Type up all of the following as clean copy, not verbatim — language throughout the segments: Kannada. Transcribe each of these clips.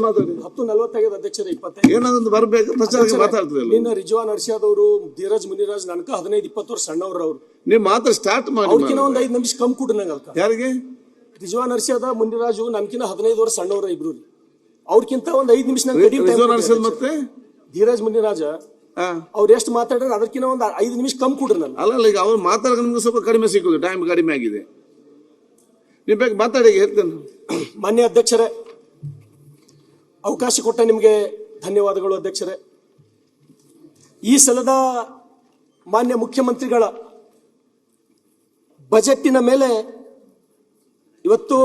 ಮಾತಾಡಿ 10:45 ಅಧ್ಯಕ್ಷರೇ 25 ಏನಾದ್ರು ಬರ್ಬೇಕು ಪ್ರಚಾರಕ್ಕೆ ಮಾತಾಡ್ತಿರಲ್ಲ. ನಿನ್ನ ರಿಜ್ವಾನ್ ಅರ್ಷಾದವರು, ಧೀರಜ್ ಮುನಿರಾಜ್ ನನ್ಕ 15-20 ವರ್ಷ ಸಣ್ಣವ್ರ ಅವ್ರು. ನೀವು ಮಾತ್ರ ಸ್ಟಾರ್ಟ್ ಮಾಡಿ. ಅವ್ರಕಿನ ಒಂದ್ 5 ನಿಮಿಷ ಕಮ್ ಕೊಡ್ರಿ ನಂಗೆ. ಅದಕ್ಕೆ ಯಾರಿಗೆ? ರಿಜ್ವಾನ್ ಅರ್ಷಾದ ಮುನಿರಾಜು ನನ್ಕಿನ 15 ವರ್ಷ ಸಣ್ಣವ್ರ ಇಬ್ರು. ಅವ್ರಕ್ಕಿಂತ ಒಂದ್ 5 ನಿಮಿಷ ನಂಗೆ ಮತ್ತೆ ಧೀರಜ್ ಮುನಿರಾಜ ಅವ್ರು ಎಷ್ಟು ಮಾತಾಡ್ರೆ ಅದಕ್ಕಿಂತ ಒಂದ್ 5 ನಿಮಿಷ ಕಮ್ ಕೊಡ್ರಿ ನಾನು. ಅಲ್ಲ ಈಗ ಅವ್ರು ಮಾತಾಡೋಕೆ ನಿಮ್ಗೆ ಸ್ವಲ್ಪ ಕಡಿಮೆ ಸಿಕ್ಕುದು, ಟೈಮ್ ಕಡಿಮೆ ಆಗಿದೆ. ನೀವು ಬೇಕು ಮಾತಾಡಿ ಹೇಳ್ತೇನೆ. ಮಾನ್ಯ ಅಧ್ಯಕ್ಷರೇ, ಅವಕಾಶ ಕೊಟ್ಟ ನಿಮಗೆ ಧನ್ಯವಾದಗಳು ಅಧ್ಯಕ್ಷರೇ. ಈ ಸಲದ ಮಾನ್ಯ ಮುಖ್ಯಮಂತ್ರಿಗಳ ಬಜೆಟ್ಟಿನ ಮೇಲೆ ಇವತ್ತು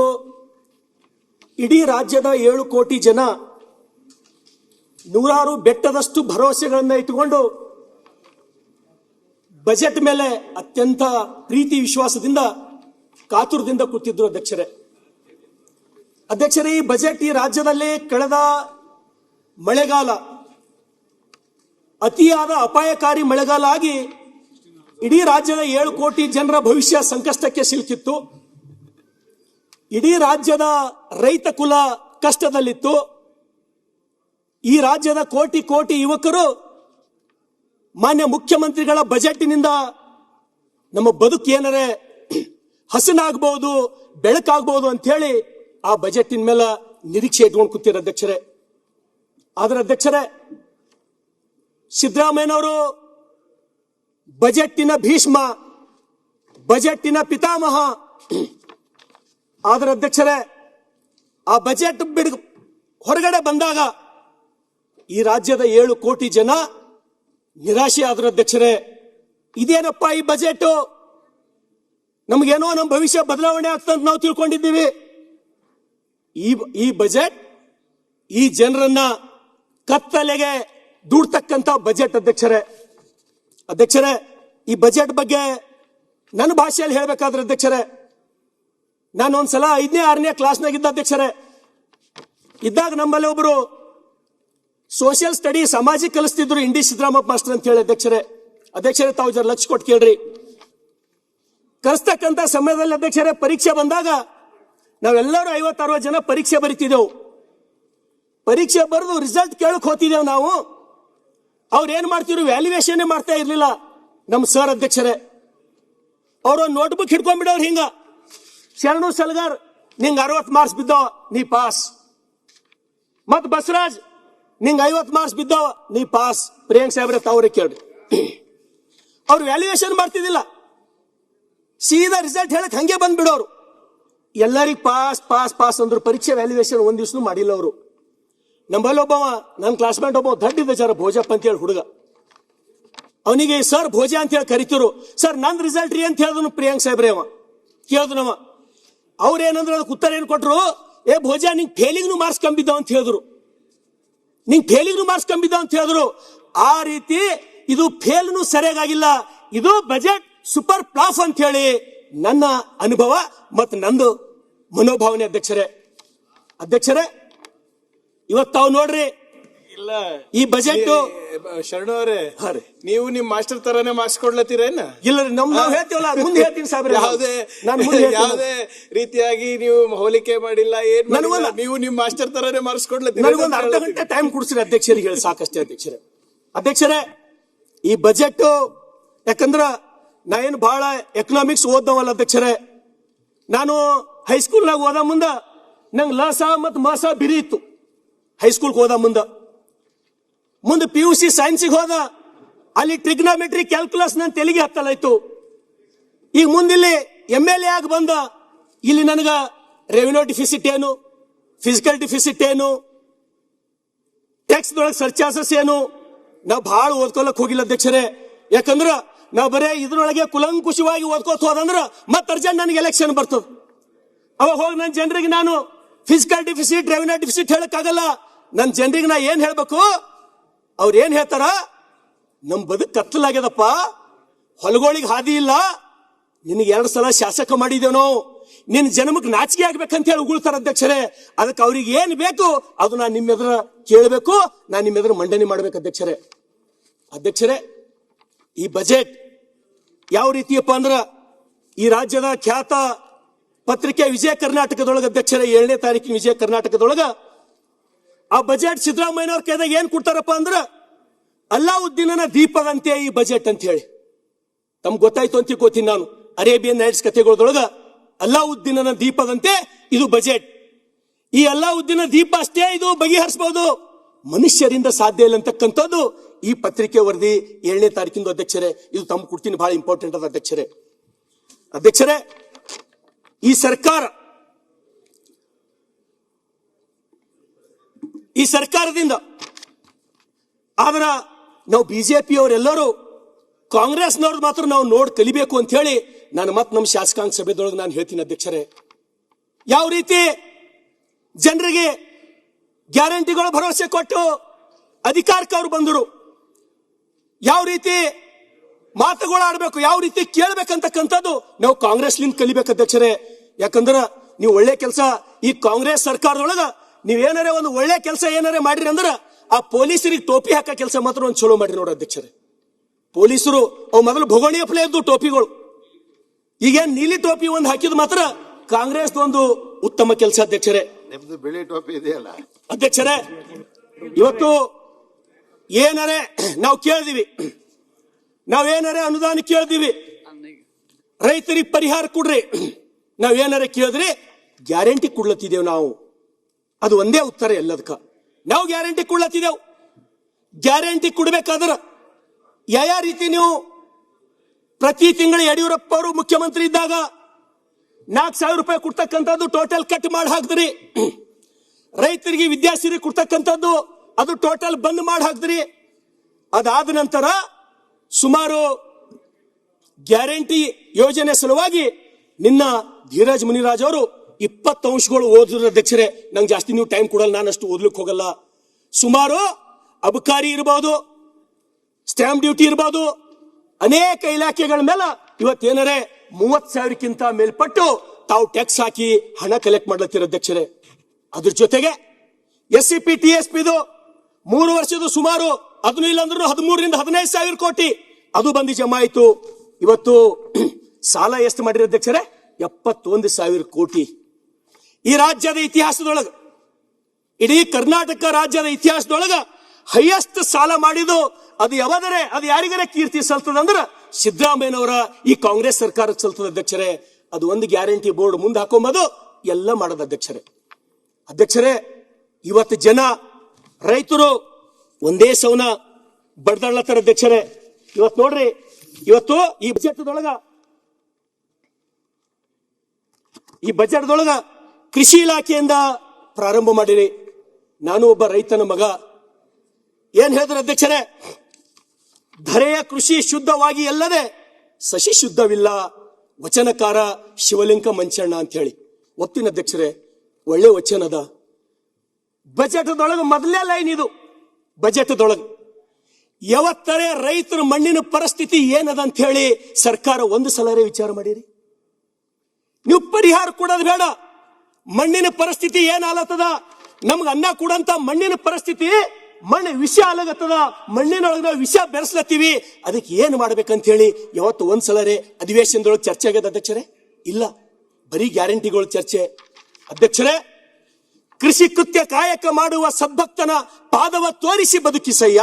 ಇಡೀ ರಾಜ್ಯದ 7 ಕೋಟಿ ಜನ ನೂರಾರು ಬೆಟ್ಟದಷ್ಟು ಭರವಸೆಗಳನ್ನ ಇಟ್ಟುಕೊಂಡು ಬಜೆಟ್ ಮೇಲೆ ಅತ್ಯಂತ ಪ್ರೀತಿ ವಿಶ್ವಾಸದಿಂದ ಕಾತುರದಿಂದ ಕೂತಿದ್ರು ಅಧ್ಯಕ್ಷರೇ. ಈ ಬಜೆಟ್ ಈ ರಾಜ್ಯದಲ್ಲಿ ಕಳೆದ ಮಳೆಗಾಲ ಅತಿಯಾದ ಅಪಾಯಕಾರಿ ಮಳೆಗಾಲ ಆಗಿ ಇಡೀ ರಾಜ್ಯದ 7 ಕೋಟಿ ಜನರ ಭವಿಷ್ಯ ಸಂಕಷ್ಟಕ್ಕೆ ಸಿಲುಕಿತ್ತು. ಇಡೀ ರಾಜ್ಯದ ರೈತ ಕುಲ ಕಷ್ಟದಲ್ಲಿತ್ತು. ಈ ರಾಜ್ಯದ ಕೋಟಿ ಕೋಟಿ ಯುವಕರು ಮಾನ್ಯ ಮುಖ್ಯಮಂತ್ರಿಗಳ ಬಜೆಟ್ನಿಂದ ನಮ್ಮ ಬದುಕು ಏನರೇ ಹಸನಾಗಬಹುದು, ಬೆಳಕಾಗಬಹುದು ಅಂತ ಹೇಳಿ ಆ ಬಜೆಟಿನ ಮೇಲೆ ನಿರೀಕ್ಷೆ ಇಟ್ಕೊಂಡು ಕೂತಿರ ಅಧ್ಯಕ್ಷರೇ. ಆದ್ರೆ ಅಧ್ಯಕ್ಷರೇ, ಸಿದ್ದರಾಮಯ್ಯನವರು ಬಜೆಟ್ಟಿನ ಭೀಷ್ಮ, ಬಜೆಟ್ಟಿನ ಪಿತಾಮಹ. ಆದ್ರೆ ಅಧ್ಯಕ್ಷರೇ, ಆ ಬಜೆಟ್ ಹೊರಗಡೆ ಬಂದಾಗ ಈ ರಾಜ್ಯದ 7 ಕೋಟಿ ಜನ ನಿರಾಶೆ ಆದ್ರ ಅಧ್ಯಕ್ಷರೇ. ಇದೇನಪ್ಪ ಈ ಬಜೆಟ್, ನಮಗೇನೋ ನಮ್ಮ ಭವಿಷ್ಯ ಬದಲಾವಣೆ ಆಗ್ತಂತ ನಾವು ತಿಳ್ಕೊಂಡಿದ್ದೀವಿ. ಈ ಬಜೆಟ್ ಈ ಜನರನ್ನ ಕತ್ತಲೆಗೆ ದೂಡ್ತಕ್ಕಂತ ಬಜೆಟ್ ಅಧ್ಯಕ್ಷರೇ. ಈ ಬಜೆಟ್ ಬಗ್ಗೆ ನನ್ನ ಭಾಷೆಯಲ್ಲಿ ಹೇಳ್ಬೇಕಾದ್ರೆ ಅಧ್ಯಕ್ಷರೇ, ನಾನು ಒಂದ್ಸಲ 5ನೇ 6ನೇ ಕ್ಲಾಸ್ನಾಗಿದ್ದ ಅಧ್ಯಕ್ಷರೇ. ಇದ್ದಾಗ ನಮ್ಮಲ್ಲಿ ಒಬ್ರು ಸೋಷಿಯಲ್ ಸ್ಟಡಿ ಸಮಾಜ ಕಲಿಸ್ತಿದ್ರು, ಇಂಡಿ ಸಿದ್ದರಾಮಪ್ಪ ಮಾಸ್ಟರ್ ಅಂತ ಹೇಳಿ ಅಧ್ಯಕ್ಷರೇ ತಾವು ಜರ ಲಕ್ಷ ಕೊಟ್ಟು ಕೇಳ್ರಿ. ಕಲಿಸ್ತಕ್ಕಂತ ಸಮಯದಲ್ಲಿ ಅಧ್ಯಕ್ಷರೇ, ಪರೀಕ್ಷೆ ಬಂದಾಗ ನಾವೆಲ್ಲರೂ 50-60 ಜನ ಪರೀಕ್ಷೆ ಬರಿತಿದ್ದೆವು. ಪರೀಕ್ಷೆ ಬರೆದು ರಿಸಲ್ಟ್ ಕೇಳಕ್ ಹೋಗ್ತಿದ್ದೇವು ನಾವು. ಅವ್ರು ಏನ್ ಮಾಡ್ತಿದ್ರು, ವ್ಯಾಲ್ಯೂಯೇಷನ್ ಮಾಡ್ತಾ ಇರ್ಲಿಲ್ಲ ನಮ್ಮ ಸರ್ ಅಧ್ಯಕ್ಷರೇ. ಅವ್ರ ನೋಟ್ಬುಕ್ ಹಿಡ್ಕೊಂಡ್ಬಿಡವ್ರು ಹಿಂಗ, ಶರಣು ಸಲ್ಗಾರ್ ನಿಂಗೆ 60 ಮಾರ್ಕ್ಸ್ ಬಿದ್ದವ ನೀ ಪಾಸ್, ಮತ್ ಬಸವರಾಜ್ ನಿಂಗೆ 50 ಮಾರ್ಕ್ಸ್ ಬಿದ್ದವ ನೀ ಪಾಸ್. ಪ್ರಿಯಾಂಕ್ ಸಾಹೇಬ್ರೆ ತಾವ್ರಿಗೆ ಕೇಳ್ರಿ. ಅವ್ರು ವ್ಯಾಲ್ಯೂಯೇಷನ್ ಮಾಡ್ತಿದ್ದಿಲ್ಲ, ಸೀದಾ ರಿಸಲ್ಟ್ ಹೇಳಕ್ ಹಂಗೆ ಬಂದ್ಬಿಡೋರು. ಎಲ್ಲರಿಗೂ ಪಾಸ್ ಪಾಸ್ ಪಾಸ್ ಅಂದ್ರು. ಪರೀಕ್ಷೆ ವ್ಯಾಲ್ಯೂಯೇಷನ್ ಒಂದ್ ದಿವ್ಸನೂ ಮಾಡಿಲ್ಲ ಅವರು. ನಮ್ಮಲ್ಲಿ ಒಬ್ಬವ ನನ್ನ ಕ್ಲಾಸ್ಮೇಟ್ ಒಬ್ಬ ದಡ್ಡಿದ್ದ ಜರ ಭೋಜಪ್ಪ ಅಂತ ಹೇಳಿ ಹುಡುಗ, ಅವನಿಗೆ ಸರ್ ಭೋಜ ಅಂತ ಹೇಳಿ ಕರಿತಿರು. ಸರ್ ನಂದ್ ರಿಸಲ್ಟ್ ರೀ ಅಂತ ಹೇಳಿದ್ರು ಪ್ರಿಯಾಂಕ್ ಸಾಹೇಬ್ರೆ. ಅವ ಕೇಳಿದ್ನವ, ಅವ್ರೇನಂದ್ರೆ ಅದಕ್ಕೆ ಉತ್ತರ ಏನ್ ಕೊಟ್ರು, ಏ ಭೋಜ ನಿಂಗೆ ಫೇಲಿಂಗ್ನು ಮಾರ್ಕ್ಸ್ ಕಂಬಿದ್ದಾವ ಅಂತ ಹೇಳಿದ್ರು. ನಿಂಗೆ ಫೇಲಿಂಗ್ನು ಮಾರ್ಕ್ಸ್ ಕಂಬಿದ್ದಾವ ಅಂತ ಹೇಳಿದ್ರು. ಆ ರೀತಿ ಇದು ಫೇಲ್ನು ಸರಿಯಾಗಿಲ್ಲ, ಇದು ಬಜೆಟ್ ಸೂಪರ್ ಪ್ಲಾಫ್ ಅಂತ ಹೇಳಿ ನನ್ನ ಅನುಭವ ಮತ್ತು ನಂದು ಮನೋಭಾವನೆ ಅಧ್ಯಕ್ಷರೇ. ಇವತ್ತು ತಾವು ನೋಡ್ರಿ, ಇಲ್ಲ ಈ ಬಜೆಟ್ ಶರಣು ಅವರೇ, ನೀವು ನಿಮ್ ಮಾಸ್ಟರ್ ತರಾನೇ ಮಾರ್ಕ್ಸ್ ಕೊಡ್ಲತ್ತೀರೇನ? ಇಲ್ಲ ನಾವು ಹೇಳ್ತೀವಲ್ಲ, ಮುಂದೆ ಹೇಳ್ತೀನಿ ಸಾಹೇಬ್ರೆ. ಯಾವುದೇ ರೀತಿಯಾಗಿ ನೀವು ಹೋಲಿಕೆ ಮಾಡಿಲ್ಲ, ಏನ್ ಮಾಡಿಲ್ಲ, ನೀವು ನಿಮ್ ಮಾಸ್ಟರ್ ತರಾನೇ ಮಾರ್ಕ್ಸ್ ಕೊಡ್ಲತ್ತೀರ. ನನಗೊಂದು ಅರ್ಧ ಗಂಟೆ ಟೈಮ್ ಕೊಡ್ಸಿರಿ ಅಧ್ಯಕ್ಷರಿಗೆ ಹೇಳಿ ಸಾಕಷ್ಟೇ ಅಧ್ಯಕ್ಷರೇ. ಈ ಬಜೆಟ್ ಯಾಕಂದ್ರ ನಾ ಏನು ಬಹಳ ಎಕನಾಮಿಕ್ಸ್ ಓದ್ದವಲ್ಲ ಅಧ್ಯಕ್ಷರೇ. ನಾನು ಹೈಸ್ಕೂಲ್ನಾಗ ಓದ ಮುಂದ ನಂಗೆ ಲಸ ಮತ್ತು ಮಸ ಬಿರಿ ಇತ್ತು. ಹೈಸ್ಕೂಲ್ಗೆ ಹೋದ ಮುಂದೆ PUC ಸೈನ್ಸಿಗೆ ಹೋದ, ಅಲ್ಲಿ ಟ್ರಿಗ್ನಾಮೆಟ್ರಿ ಕ್ಯಾಲ್ಕುಲಸ್ ನನ್ನ ತೆಲಿಗೆ ಹತ್ತಲಾಯ್ತು. ಈಗ ಮುಂದಿಲ್ಲಿ MLA ಆಗಿ ಬಂದ, ಇಲ್ಲಿ ನನಗ ರೆವಿನ್ಯೂ ಡಿಫಿಸಿಟ್ ಏನು, ಫಿಸಿಕಲ್ ಡಿಫಿಸಿಟ್ ಏನು, ಟ್ಯಾಕ್ಸ್ದೊಳಗೆ ಸರ್ಚಾರ್ಜಸ್ ಏನು, ನಾವು ಬಹಳ ಓದ್ಕೊಳಕ್ ಹೋಗಿಲ್ಲ ಅಧ್ಯಕ್ಷರೇ. ಯಾಕಂದ್ರ ನಾವು ಬರೇ ಇದ್ರೊಳಗೆ ಕುಲಂಕುಷವಾಗಿ ಓದ್ಕೋತ ಹೋದಂದ್ರ ಮತ್ತೆ ಅರ್ಜೆಂಟ್ ನನಗೆ ಎಲೆಕ್ಷನ್ ಬರ್ತದ. ಅವಾಗ ಹೋಗಿ ನನ್ನ ಜನರಿಗೆ ನಾನು ಫಿಸಿಕಲ್ ಡಿಫಿಸಿಟ್, ರೆವಿನ್ಯೂ ಡಿಫಿಸಿಟ್ ಹೇಳಕ್ಕಾಗಲ್ಲ. ನನ್ನ ಜನರಿಗೆ ನಾ ಏನ್ ಹೇಳ್ಬೇಕು, ಅವ್ರು ಏನ್ ಹೇಳ್ತಾರ, ನಮ್ ಬದುಕು ಕತ್ತಲಾಗ್ಯದಪ್ಪ, ಹೊಲಗಳಿಗೆ ಹಾದಿ ಇಲ್ಲ, ನಿನಗೆ 2 ಸಲ ಶಾಸಕ ಮಾಡಿದೇವ್ ನಾವು, ನಿನ್ನ ಜನ್ಮಕ್ಕೆ ನಾಚಿಕೆ ಆಗ್ಬೇಕಂತ ಹೇಳಿ ಉಗುಳ್ತಾರ ಅಧ್ಯಕ್ಷರೇ. ಅದಕ್ಕೆ ಅವ್ರಿಗೆ ಏನ್ ಬೇಕು ಅದು ನಾನು ನಿಮ್ಮ ಎದುರ ಕೇಳಬೇಕು, ನಾನು ನಿಮ್ಮ ಎದುರು ಮಂಡನೆ ಮಾಡ್ಬೇಕು ಅಧ್ಯಕ್ಷರೇ. ಈ ಬಜೆಟ್ ಯಾವ ರೀತಿಯಪ್ಪ ಅಂದ್ರ, ಈ ರಾಜ್ಯದ ಖ್ಯಾತ ಪತ್ರಿಕೆ ವಿಜಯ ಕರ್ನಾಟಕದೊಳಗ ಅಧ್ಯಕ್ಷರೇ 7ನೇ ತಾರೀಕಿನ ವಿಜಯ ಕರ್ನಾಟಕದೊಳಗ ಆ ಬಜೆಟ್ ಸಿದ್ದರಾಮಯ್ಯನವ್ರ ಕೈದಾಗ ಏನ್ ಕೊಡ್ತಾರಪ್ಪ ಅಂದ್ರ ಅಲ್ಲಾವುದ್ದೀನನ ದೀಪದಂತೆ ಈ ಬಜೆಟ್ ಅಂತ ಹೇಳಿ. ತಮ್ಗೆ ಗೊತ್ತಾಯ್ತು ಅಂತ ತಿಳ್ಕೊತೀನಿ ನಾನು. ಅರೇಬಿಯನ್ ನೈಟ್ಸ್ ಕಥೆಗಳದೊಳಗ ಅಲ್ಲಾವುದ್ದೀನನ ದೀಪದಂತೆ ಇದು ಬಜೆಟ್. ಈ ಅಲ್ಲಾವುದ್ದೀನ ದೀಪ ಅಷ್ಟೇ ಇದು ಬಗೆಹರಿಸಬಹುದು, ಮನುಷ್ಯರಿಂದ ಸಾಧ್ಯ ಇಲ್ಲ ಅಂತಕ್ಕಂಥದ್ದು ಈ ಪತ್ರಿಕೆ ವರದಿ 7ನೇ ತಾರೀಕಿಂದು ಅಧ್ಯಕ್ಷರೇ. ಇದು ತಮ್ಗೆ ಕೊಡ್ತೀನಿ, ಬಹಳ ಇಂಪಾರ್ಟೆಂಟ್ ಅದ ಅಧ್ಯಕ್ಷರೇ. ಈ ಸರ್ಕಾರದಿಂದ ಆದ್ರ ನಾವು ಬಿಜೆಪಿಯವರೆಲ್ಲರೂ ಕಾಂಗ್ರೆಸ್ನವ್ರದ್ದು ಮಾತ್ರ ನಾವು ನೋಡಿ ಕಲಿಬೇಕು ಅಂತ ಹೇಳಿ ನಾನು ಮತ್ತೆ ನಮ್ಮ ಶಾಸಕಾಂಗ ಸಭೆದೊಳಗೆ ನಾನು ಹೇಳ್ತೀನಿ ಅಧ್ಯಕ್ಷರೇ. ಯಾವ ರೀತಿ ಜನರಿಗೆ ಗ್ಯಾರಂಟಿಗಳು ಭರವಸೆ ಕೊಟ್ಟು ಅಧಿಕಾರಕ್ಕೆ ಅವ್ರು ಬಂದರು, ಯಾವ ರೀತಿ ಮಾತುಗಳು ಆಡಬೇಕು, ಯಾವ ರೀತಿ ಕೇಳಬೇಕಂತಕ್ಕಂಥದ್ದು ನಾವು ಕಾಂಗ್ರೆಸ್ಲಿಂದ ಕಲಿಬೇಕು ಅಧ್ಯಕ್ಷರೇ. ಯಾಕಂದ್ರೆ ನೀವು ಒಳ್ಳೆ ಕೆಲಸ ಈ ಕಾಂಗ್ರೆಸ್ ಸರ್ಕಾರದೊಳಗ ನೀವೇನಾರೇ ಒಂದು ಒಳ್ಳೆ ಕೆಲಸ ಏನಾರೇ ಮಾಡಿರಿ ಅಂದ್ರೆ ಆ ಪೊಲೀಸರಿಗೆ ಟೋಪಿ ಹಾಕೋ ಕೆಲಸ ಮಾತ್ರ ಒಂದು ಚಲೋ ಮಾಡ್ರಿ ನೋಡಿ ಅಧ್ಯಕ್ಷರೇ. ಪೊಲೀಸರು ಅವು ಮೊದಲು ಭೋಗೋಣಿಯಪ್ಲೇ ಇದ್ದು ಟೋಪಿಗಳು, ಈಗೇನ್ ನೀಲಿ ಟೋಪಿ ಒಂದು ಹಾಕಿದ್ ಮಾತ್ರ ಕಾಂಗ್ರೆಸ್ ಒಂದು ಉತ್ತಮ ಕೆಲಸ ಅಧ್ಯಕ್ಷರೇ. ನಿಮ್ದು ಬಿಳಿ ಟೋಪಿ ಇದೆಯಲ್ಲ ಅಧ್ಯಕ್ಷರೇ. ಇವತ್ತು ಏನಾರೇ ನಾವು ಕೇಳಿದಿವಿ, ನಾವೇನಾರೇ ಅನುದಾನ ಕೇಳಿದಿವಿ, ರೈತರಿಗೆ ಪರಿಹಾರ ಕೊಡ್ರಿ, ನಾವೇನಾರೇ ಕೇಳಿದ್ರಿ ಗ್ಯಾರಂಟಿ ಕೊಡ್ಲತ್ತಿದ್ದೇವೆ ನಾವು. ಅದು ಒಂದೇ ಉತ್ತರ ಎಲ್ಲದಕ್ಕ. ನಾವು ಗ್ಯಾರಂಟಿ ಕೊಡ್ಲತ್ತಿದ್ದೇವೆ. ಗ್ಯಾರಂಟಿ ಕೊಡ್ಬೇಕಾದ್ರೆ ಯಾವ ರೀತಿ ನೀವು ಪ್ರತಿ ತಿಂಗಳು ಯಡಿಯೂರಪ್ಪ ಅವರು ಮುಖ್ಯಮಂತ್ರಿ ಇದ್ದಾಗ 4,000 ರೂಪಾಯಿ ಕೊಡ್ತಕ್ಕಂಥದ್ದು ಟೋಟಲ್ ಕಟ್ ಮಾಡಿ ಹಾಕಿದ್ರಿ. ರೈತರಿಗೆ ವಿದ್ಯಾಶ್ರೀ ಕೊಡ್ತಕ್ಕಂಥದ್ದು ಅದು ಟೋಟಲ್ ಬಂದ್ ಮಾಡಿ ಹಾಕಿದ್ರಿ. ಅದಾದ ನಂತರ ಸುಮಾರು ಗ್ಯಾರಂಟಿ ಯೋಜನೆ ಸಲುವಾಗಿ ನಿನ್ನ ಧೀರಜ್ ಮುನಿರಾಜ್ ಅವರು 20 ಅಂಶಗಳು ಓದಿದ್ರು ಅಧ್ಯಕ್ಷರೇ. ನಂಗೆ ಜಾಸ್ತಿ ನೀವು ಟೈಮ್ ಕೊಡಲ್ಲ, ನಾನು ಅಷ್ಟು ಓದ್ಲಿಕ್ಕೆ ಹೋಗಲ್ಲ. ಸುಮಾರು ಅಬಕಾರಿ ಇರಬಹುದು, ಸ್ಟ್ಯಾಂಪ್ ಡ್ಯೂಟಿ ಇರಬಹುದು, ಅನೇಕ ಇಲಾಖೆಗಳ ಮೇಲೆ ಇವತ್ತೇನರೇ 30,000ಕ್ಕಿಂತ ಮೇಲ್ಪಟ್ಟು ತಾವು ಟ್ಯಾಕ್ಸ್ ಹಾಕಿ ಹಣ ಕಲೆಕ್ಟ್ ಮಾಡ್ಲತ್ತೀರ ಅಧ್ಯಕ್ಷರೇ. ಅದ್ರ ಜೊತೆಗೆ SCP TSP 3 ವರ್ಷದ ಸುಮಾರು ಅದನ್ನು ಇಲ್ಲ ಅಂದ್ರೂ 13ರಿಂದ 15,000 ಕೋಟಿ ಅದು ಬಂದು ಜಮಾ ಆಯಿತು. ಇವತ್ತು ಸಾಲ ಎಷ್ಟು ಮಾಡಿರಿ ಅಧ್ಯಕ್ಷರೇ? 71,000 ಕೋಟಿ. ಈ ರಾಜ್ಯದ ಇತಿಹಾಸದೊಳಗ, ಇಡೀ ಕರ್ನಾಟಕ ರಾಜ್ಯದ ಇತಿಹಾಸದೊಳಗ ಹೈಯೆಸ್ಟ್ ಸಾಲ ಮಾಡಿದ್ದು ಅದು ಯಾವಾದರೆ ಅದು ಯಾರಿಗಾರೆ ಕೀರ್ತಿ ಸಲ್ತದಂದ್ರ ಸಿದ್ದರಾಮಯ್ಯನವರ ಈ ಕಾಂಗ್ರೆಸ್ ಸರ್ಕಾರಕ್ಕೆ ಸಲ್ತದ ಅಧ್ಯಕ್ಷರೇ. ಅದು ಒಂದು ಗ್ಯಾರಂಟಿ ಬೋರ್ಡ್ ಮುಂದೆ ಹಾಕೊಂಬದು ಎಲ್ಲ ಮಾಡೋದು ಅಧ್ಯಕ್ಷರೇ. ಇವತ್ತು ಜನ ರೈತರು ಒಂದೇ ಸೌನ ಬಡ್ದಾಡ್ಲತ್ತಾರ ಅಧ್ಯಕ್ಷರೇ. ಇವತ್ತು ನೋಡ್ರಿ, ಇವತ್ತು ಈ ಬಜೆಟ್ದೊಳಗ ಕೃಷಿ ಇಲಾಖೆಯಿಂದ ಪ್ರಾರಂಭ ಮಾಡಿರಿ. ನಾನು ಒಬ್ಬ ರೈತನ ಮಗ. ಏನ್ ಹೇಳಿದ್ರೆ ಅಧ್ಯಕ್ಷರೇ? ಧರೆಯ ಕೃಷಿ ಶುದ್ಧವಾಗಿ ಎಲ್ಲದೆ ಸಸಿ ಶುದ್ಧವಿಲ್ಲ, ವಚನಕಾರ ಶಿವಲಿಂಗ ಮಂಚಣ್ಣ ಅಂತ ಹೇಳಿ ಒಪ್ತೀನಿ ಅಧ್ಯಕ್ಷರೇ. ಒಳ್ಳೆ ವಚನದ. ಬಜೆಟ್ದೊಳಗೆ ಮೊದಲೇ ಲೈನ್ ಇದು. ಬಜೆಟ್ದೊಳಗೆ ಯಾವತ್ತರೇ ರೈತರ ಮಣ್ಣಿನ ಪರಿಸ್ಥಿತಿ ಏನದ ಅಂತ ಹೇಳಿ ಸರ್ಕಾರ ಒಂದು ಸಲರೇ ವಿಚಾರ ಮಾಡಿರಿ? ನೀವು ಪರಿಹಾರ ಕೊಡೋದು ಬೇಡ. ಮಣ್ಣಿನ ಪರಿಸ್ಥಿತಿ ಏನಾಗತ್ತದ, ನಮ್ಗೆ ಅನ್ನ ಕೊಡಂತ ಮಣ್ಣಿನ ಪರಿಸ್ಥಿತಿ, ಮಣ್ಣು ವಿಷ ಆಗತ್ತದ, ಮಣ್ಣಿನೊಳಗೆ ನಾವು ವಿಷ ಬೆರೆಸ್ಲತ್ತೀವಿ, ಅದಕ್ಕೆ ಏನು ಮಾಡ್ಬೇಕಂತ ಹೇಳಿ ಯಾವತ್ತು ಒಂದ್ಸಲರೇ ಅಧಿವೇಶನದೊಳಗೆ ಚರ್ಚೆ ಆಗದ ಅಧ್ಯಕ್ಷರೇ? ಇಲ್ಲ, ಬರೀ ಗ್ಯಾರಂಟಿಗಳು ಚರ್ಚೆ. ಅಧ್ಯಕ್ಷರೇ, ಕೃಷಿ ಕೃತ್ಯ ಕಾಯಕ ಮಾಡುವ ಸದ್ಭಕ್ತನ ಪಾದವ ತೋರಿಸಿ ಬದುಕಿಸಯ್ಯ.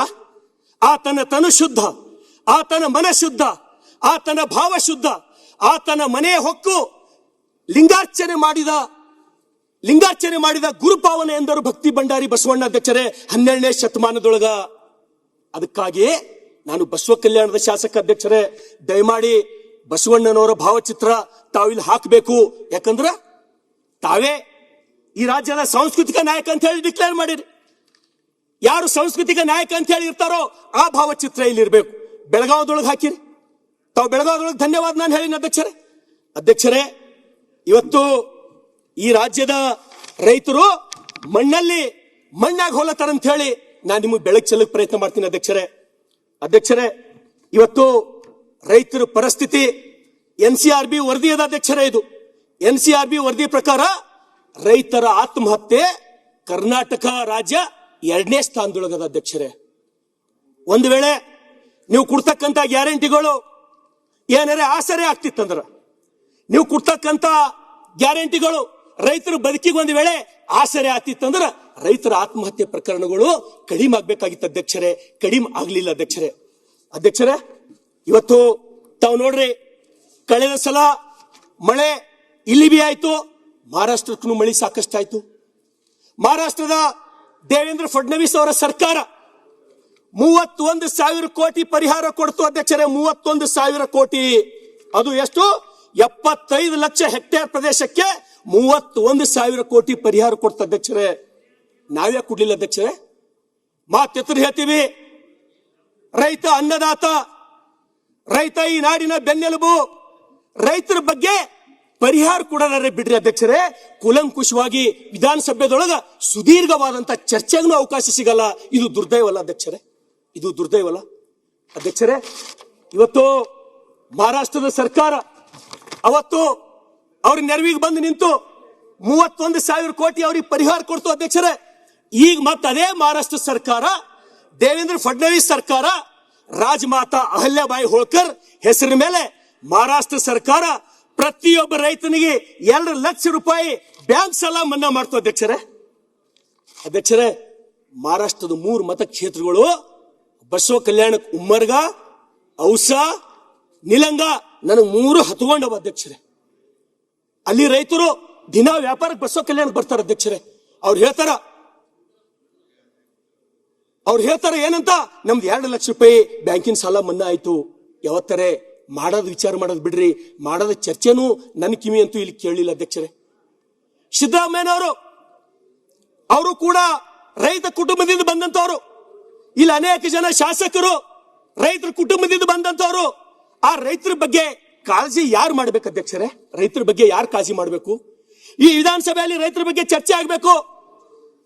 ಆತನ ತನು ಶುದ್ಧ, ಆತನ ಮನ ಶುದ್ಧ, ಆತನ ಭಾವ ಶುದ್ಧ, ಆತನ ಮನೆ ಹೊಕ್ಕು ಲಿಂಗಾರ್ಚನೆ ಮಾಡಿದ ಗುರುಪಾವನೆ ಎಂದರು ಭಕ್ತಿ ಭಂಡಾರಿ ಬಸವಣ್ಣ ಅಧ್ಯಕ್ಷರೇ 12ನೇ ಶತಮಾನದೊಳಗ. ಅದಕ್ಕಾಗಿ ನಾನು ಬಸವ ಕಲ್ಯಾಣದ ಶಾಸಕ ಅಧ್ಯಕ್ಷರೇ, ದಯಮಾಡಿ ಬಸವಣ್ಣನವರ ಭಾವಚಿತ್ರ ತಾವಿಲ್ಲಿ ಹಾಕಬೇಕು. ಯಾಕಂದ್ರ ತಾವೇ ಈ ರಾಜ್ಯದ ಸಾಂಸ್ಕೃತಿಕ ನಾಯಕ ಅಂತ ಹೇಳಿ ಡಿಕ್ಲೇರ್ ಮಾಡಿರಿ. ಯಾರು ಸಾಂಸ್ಕೃತಿಕ ನಾಯಕ ಅಂತ ಹೇಳಿ ಇರ್ತಾರೋ ಆ ಭಾವಚಿತ್ರ ಇಲ್ಲಿ ಇರಬೇಕು. ಬೆಳಗಾವದೊಳಗೆ ಹಾಕಿರಿ. ತಾವು ಬೆಳಗಾವದೊಳಗೆ ಧನ್ಯವಾದ ನಾನು ಹೇಳಿನ ಅಧ್ಯಕ್ಷರೇ. ಇವತ್ತು ಈ ರಾಜ್ಯದ ರೈತರು ಮಣ್ಣಾಗಿ ಹೋಲತ್ತಾರ ಅಂತ ಹೇಳಿ ನಾನು ನಿಮಗೆ ಬೆಳಕು ಚೆಲ್ಲಕ್ಕೆ ಪ್ರಯತ್ನ ಮಾಡ್ತೀನಿ ಅಧ್ಯಕ್ಷರೇ. ಇವತ್ತು ರೈತರ ಪರಿಸ್ಥಿತಿ NCRB ವರದಿ ಅದ ಅಧ್ಯಕ್ಷರೇ. ಇದು NCRB ವರದಿ ಪ್ರಕಾರ ರೈತರ ಆತ್ಮಹತ್ಯೆ ಕರ್ನಾಟಕ ರಾಜ್ಯ 2ನೇ ಸ್ಥಾನದೊಳಗದ ಅಧ್ಯಕ್ಷರೇ. ಒಂದು ವೇಳೆ ನೀವು ಕೊಡ್ತಕ್ಕಂತ ಗ್ಯಾರಂಟಿಗಳು ಏನಾರೇ ಆಸರೆ ಆಗ್ತಿತ್ತಂದ್ರ, ನೀವು ಕೊಡ್ತಕ್ಕಂತ ಗ್ಯಾರಂಟಿಗಳು ರೈತರ ಬದುಕಿಗೆ ಒಂದು ವೇಳೆ ಆಸರೆ ಆಗ್ತಿತ್ತಂದ್ರ ರೈತರ ಆತ್ಮಹತ್ಯೆ ಪ್ರಕರಣಗಳು ಕಡಿಮೆ ಆಗ್ಬೇಕಾಗಿತ್ತು ಅಧ್ಯಕ್ಷರೇ, ಕಡಿಮೆ ಆಗ್ಲಿಲ್ಲ ಅಧ್ಯಕ್ಷರೇ. ಇವತ್ತು ತಾವು ನೋಡ್ರಿ, ಕಳೆದ ಸಲ ಮಳೆ ಇಲ್ಲಿ ಬಿ ಆಯ್ತು, ಮಹಾರಾಷ್ಟ್ರಕ್ಕೂ ಮಳೆ ಸಾಕಷ್ಟು ಆಯ್ತು. ಮಹಾರಾಷ್ಟ್ರದ ದೇವೇಂದ್ರ ಫಡ್ನವೀಸ್ ಅವರ ಸರ್ಕಾರ 31,000 ಕೋಟಿ ಪರಿಹಾರ ಕೊಡ್ತು ಅಧ್ಯಕ್ಷರೇ. 31,000 ಕೋಟಿ, ಅದು ಎಷ್ಟು? 75 ಲಕ್ಷ ಹೆಕ್ಟೇರ್ ಪ್ರದೇಶಕ್ಕೆ 31,000 ಕೋಟಿ ಪರಿಹಾರ ಕೊಡ್ತ ಅಧ್ಯಕ್ಷರೇ. ನಾವ್ಯಾಕೆ ಕೊಡ್ಲಿಲ್ಲ ಅಧ್ಯಕ್ಷರೇ? ಮಾತೆತ್ತರು ಹೇಳ್ತೀವಿ, ರೈತ ಅನ್ನದಾತ, ರೈತ ಈ ನಾಡಿನ ಬೆನ್ನೆಲುಬು. ರೈತರ ಬಗ್ಗೆ ಪರಿಹಾರ ಕೊಡಲಾರೆ ಬಿಡ್ರಿ ಅಧ್ಯಕ್ಷರೇ. ಕೂಲಂಕುಷವಾಗಿ ವಿಧಾನಸಭೆದೊಳಗ ಸುದೀರ್ಘವಾದಂತ ಚರ್ಚೆಗೂ ಅವಕಾಶ ಸಿಗಲ್ಲ. ಇದು ದುರ್ದೈವಲ್ಲ ಅಧ್ಯಕ್ಷರೇ, ಇದು ದುರ್ದೈವಲ್ಲ ಅಧ್ಯಕ್ಷರೇ. ಇವತ್ತು ಮಹಾರಾಷ್ಟ್ರದ ಸರ್ಕಾರ ಅವತ್ತು ಅವ್ರ ನೆರವಿಗೆ ಬಂದು ನಿಂತು 31,000 ಕೋಟಿ ಅವ್ರಿಗೆ ಪರಿಹಾರ ಕೊಡ್ತು ಅಧ್ಯಕ್ಷರೇ. ಈಗ ಮತ್ತೆ ಅದೇ ಮಹಾರಾಷ್ಟ್ರ ಸರ್ಕಾರ, ದೇವೇಂದ್ರ ಫಡ್ನವೀಸ್ ಸರ್ಕಾರ, ರಾಜಮಾತಾ ಅಹಲ್ಯಾಬಾಯಿ ಹೋಳ್ಕರ್ ಹೆಸರಿನ ಮೇಲೆ ಮಹಾರಾಷ್ಟ್ರ ಸರ್ಕಾರ ಪ್ರತಿಯೊಬ್ಬ ರೈತನಿಗೆ 2 ಲಕ್ಷ ರೂಪಾಯಿ ಬ್ಯಾಂಕ್ ಸಾಲ ಮನ್ನಾ ಮಾಡ್ತು ಅಧ್ಯಕ್ಷರೇ. ಮಹಾರಾಷ್ಟ್ರದ 3 ಮತಕ್ಷೇತ್ರಗಳು ಬಸವ ಕಲ್ಯಾಣ, ಉಮ್ಮರ್ಗ, ಔಸಾ, ನಿಲಂಗ, ನನಗೆ 3 ಹತ್ಕೊಂಡವ ಅಧ್ಯಕ್ಷರೇ. ಅಲ್ಲಿ ರೈತರು ದಿನ ವ್ಯಾಪಾರಕ್ಕೆ ಬಸವ ಕಲ್ಯಾಣಕ್ಕೆ ಬರ್ತಾರೆ ಅಧ್ಯಕ್ಷರೇ. ಅವ್ರು ಹೇಳ್ತಾರ ಏನಂತ, ನಮ್ದು 2 ಲಕ್ಷ ರೂಪಾಯಿ ಬ್ಯಾಂಕಿನ ಸಾಲ ಮನ್ನಾ ಆಯ್ತು. ಯಾವತ್ತಾರೆ ಮಾಡೋದು ವಿಚಾರ ಮಾಡೋದು ಬಿಡ್ರಿ, ಮಾಡೋದ ಚರ್ಚೆನೂ ನನ್ನ ಕಿವಿ ಅಂತೂ ಇಲ್ಲಿ ಕೇಳಲಿಲ್ಲ ಅಧ್ಯಕ್ಷರೇ. ಸಿದ್ದರಾಮಯ್ಯನವರು ಅವರು ಕೂಡ ರೈತ ಕುಟುಂಬದಿಂದ ಬಂದಂತವ್ರು. ಇಲ್ಲಿ ಅನೇಕ ಜನ ಶಾಸಕರು ರೈತರ ಕುಟುಂಬದಿಂದ ಬಂದಂತವ್ರು. ಆ ರೈತರ ಬಗ್ಗೆ ಕಾಳಜಿ ಯಾರು ಮಾಡ್ಬೇಕು ಅಧ್ಯಕ್ಷರೇ? ರೈತರ ಬಗ್ಗೆ ಯಾರು ಕಾಳಜಿ ಮಾಡಬೇಕು? ಈ ವಿಧಾನಸಭೆಯಲ್ಲಿ ರೈತರ ಬಗ್ಗೆ ಚರ್ಚೆ ಆಗ್ಬೇಕು.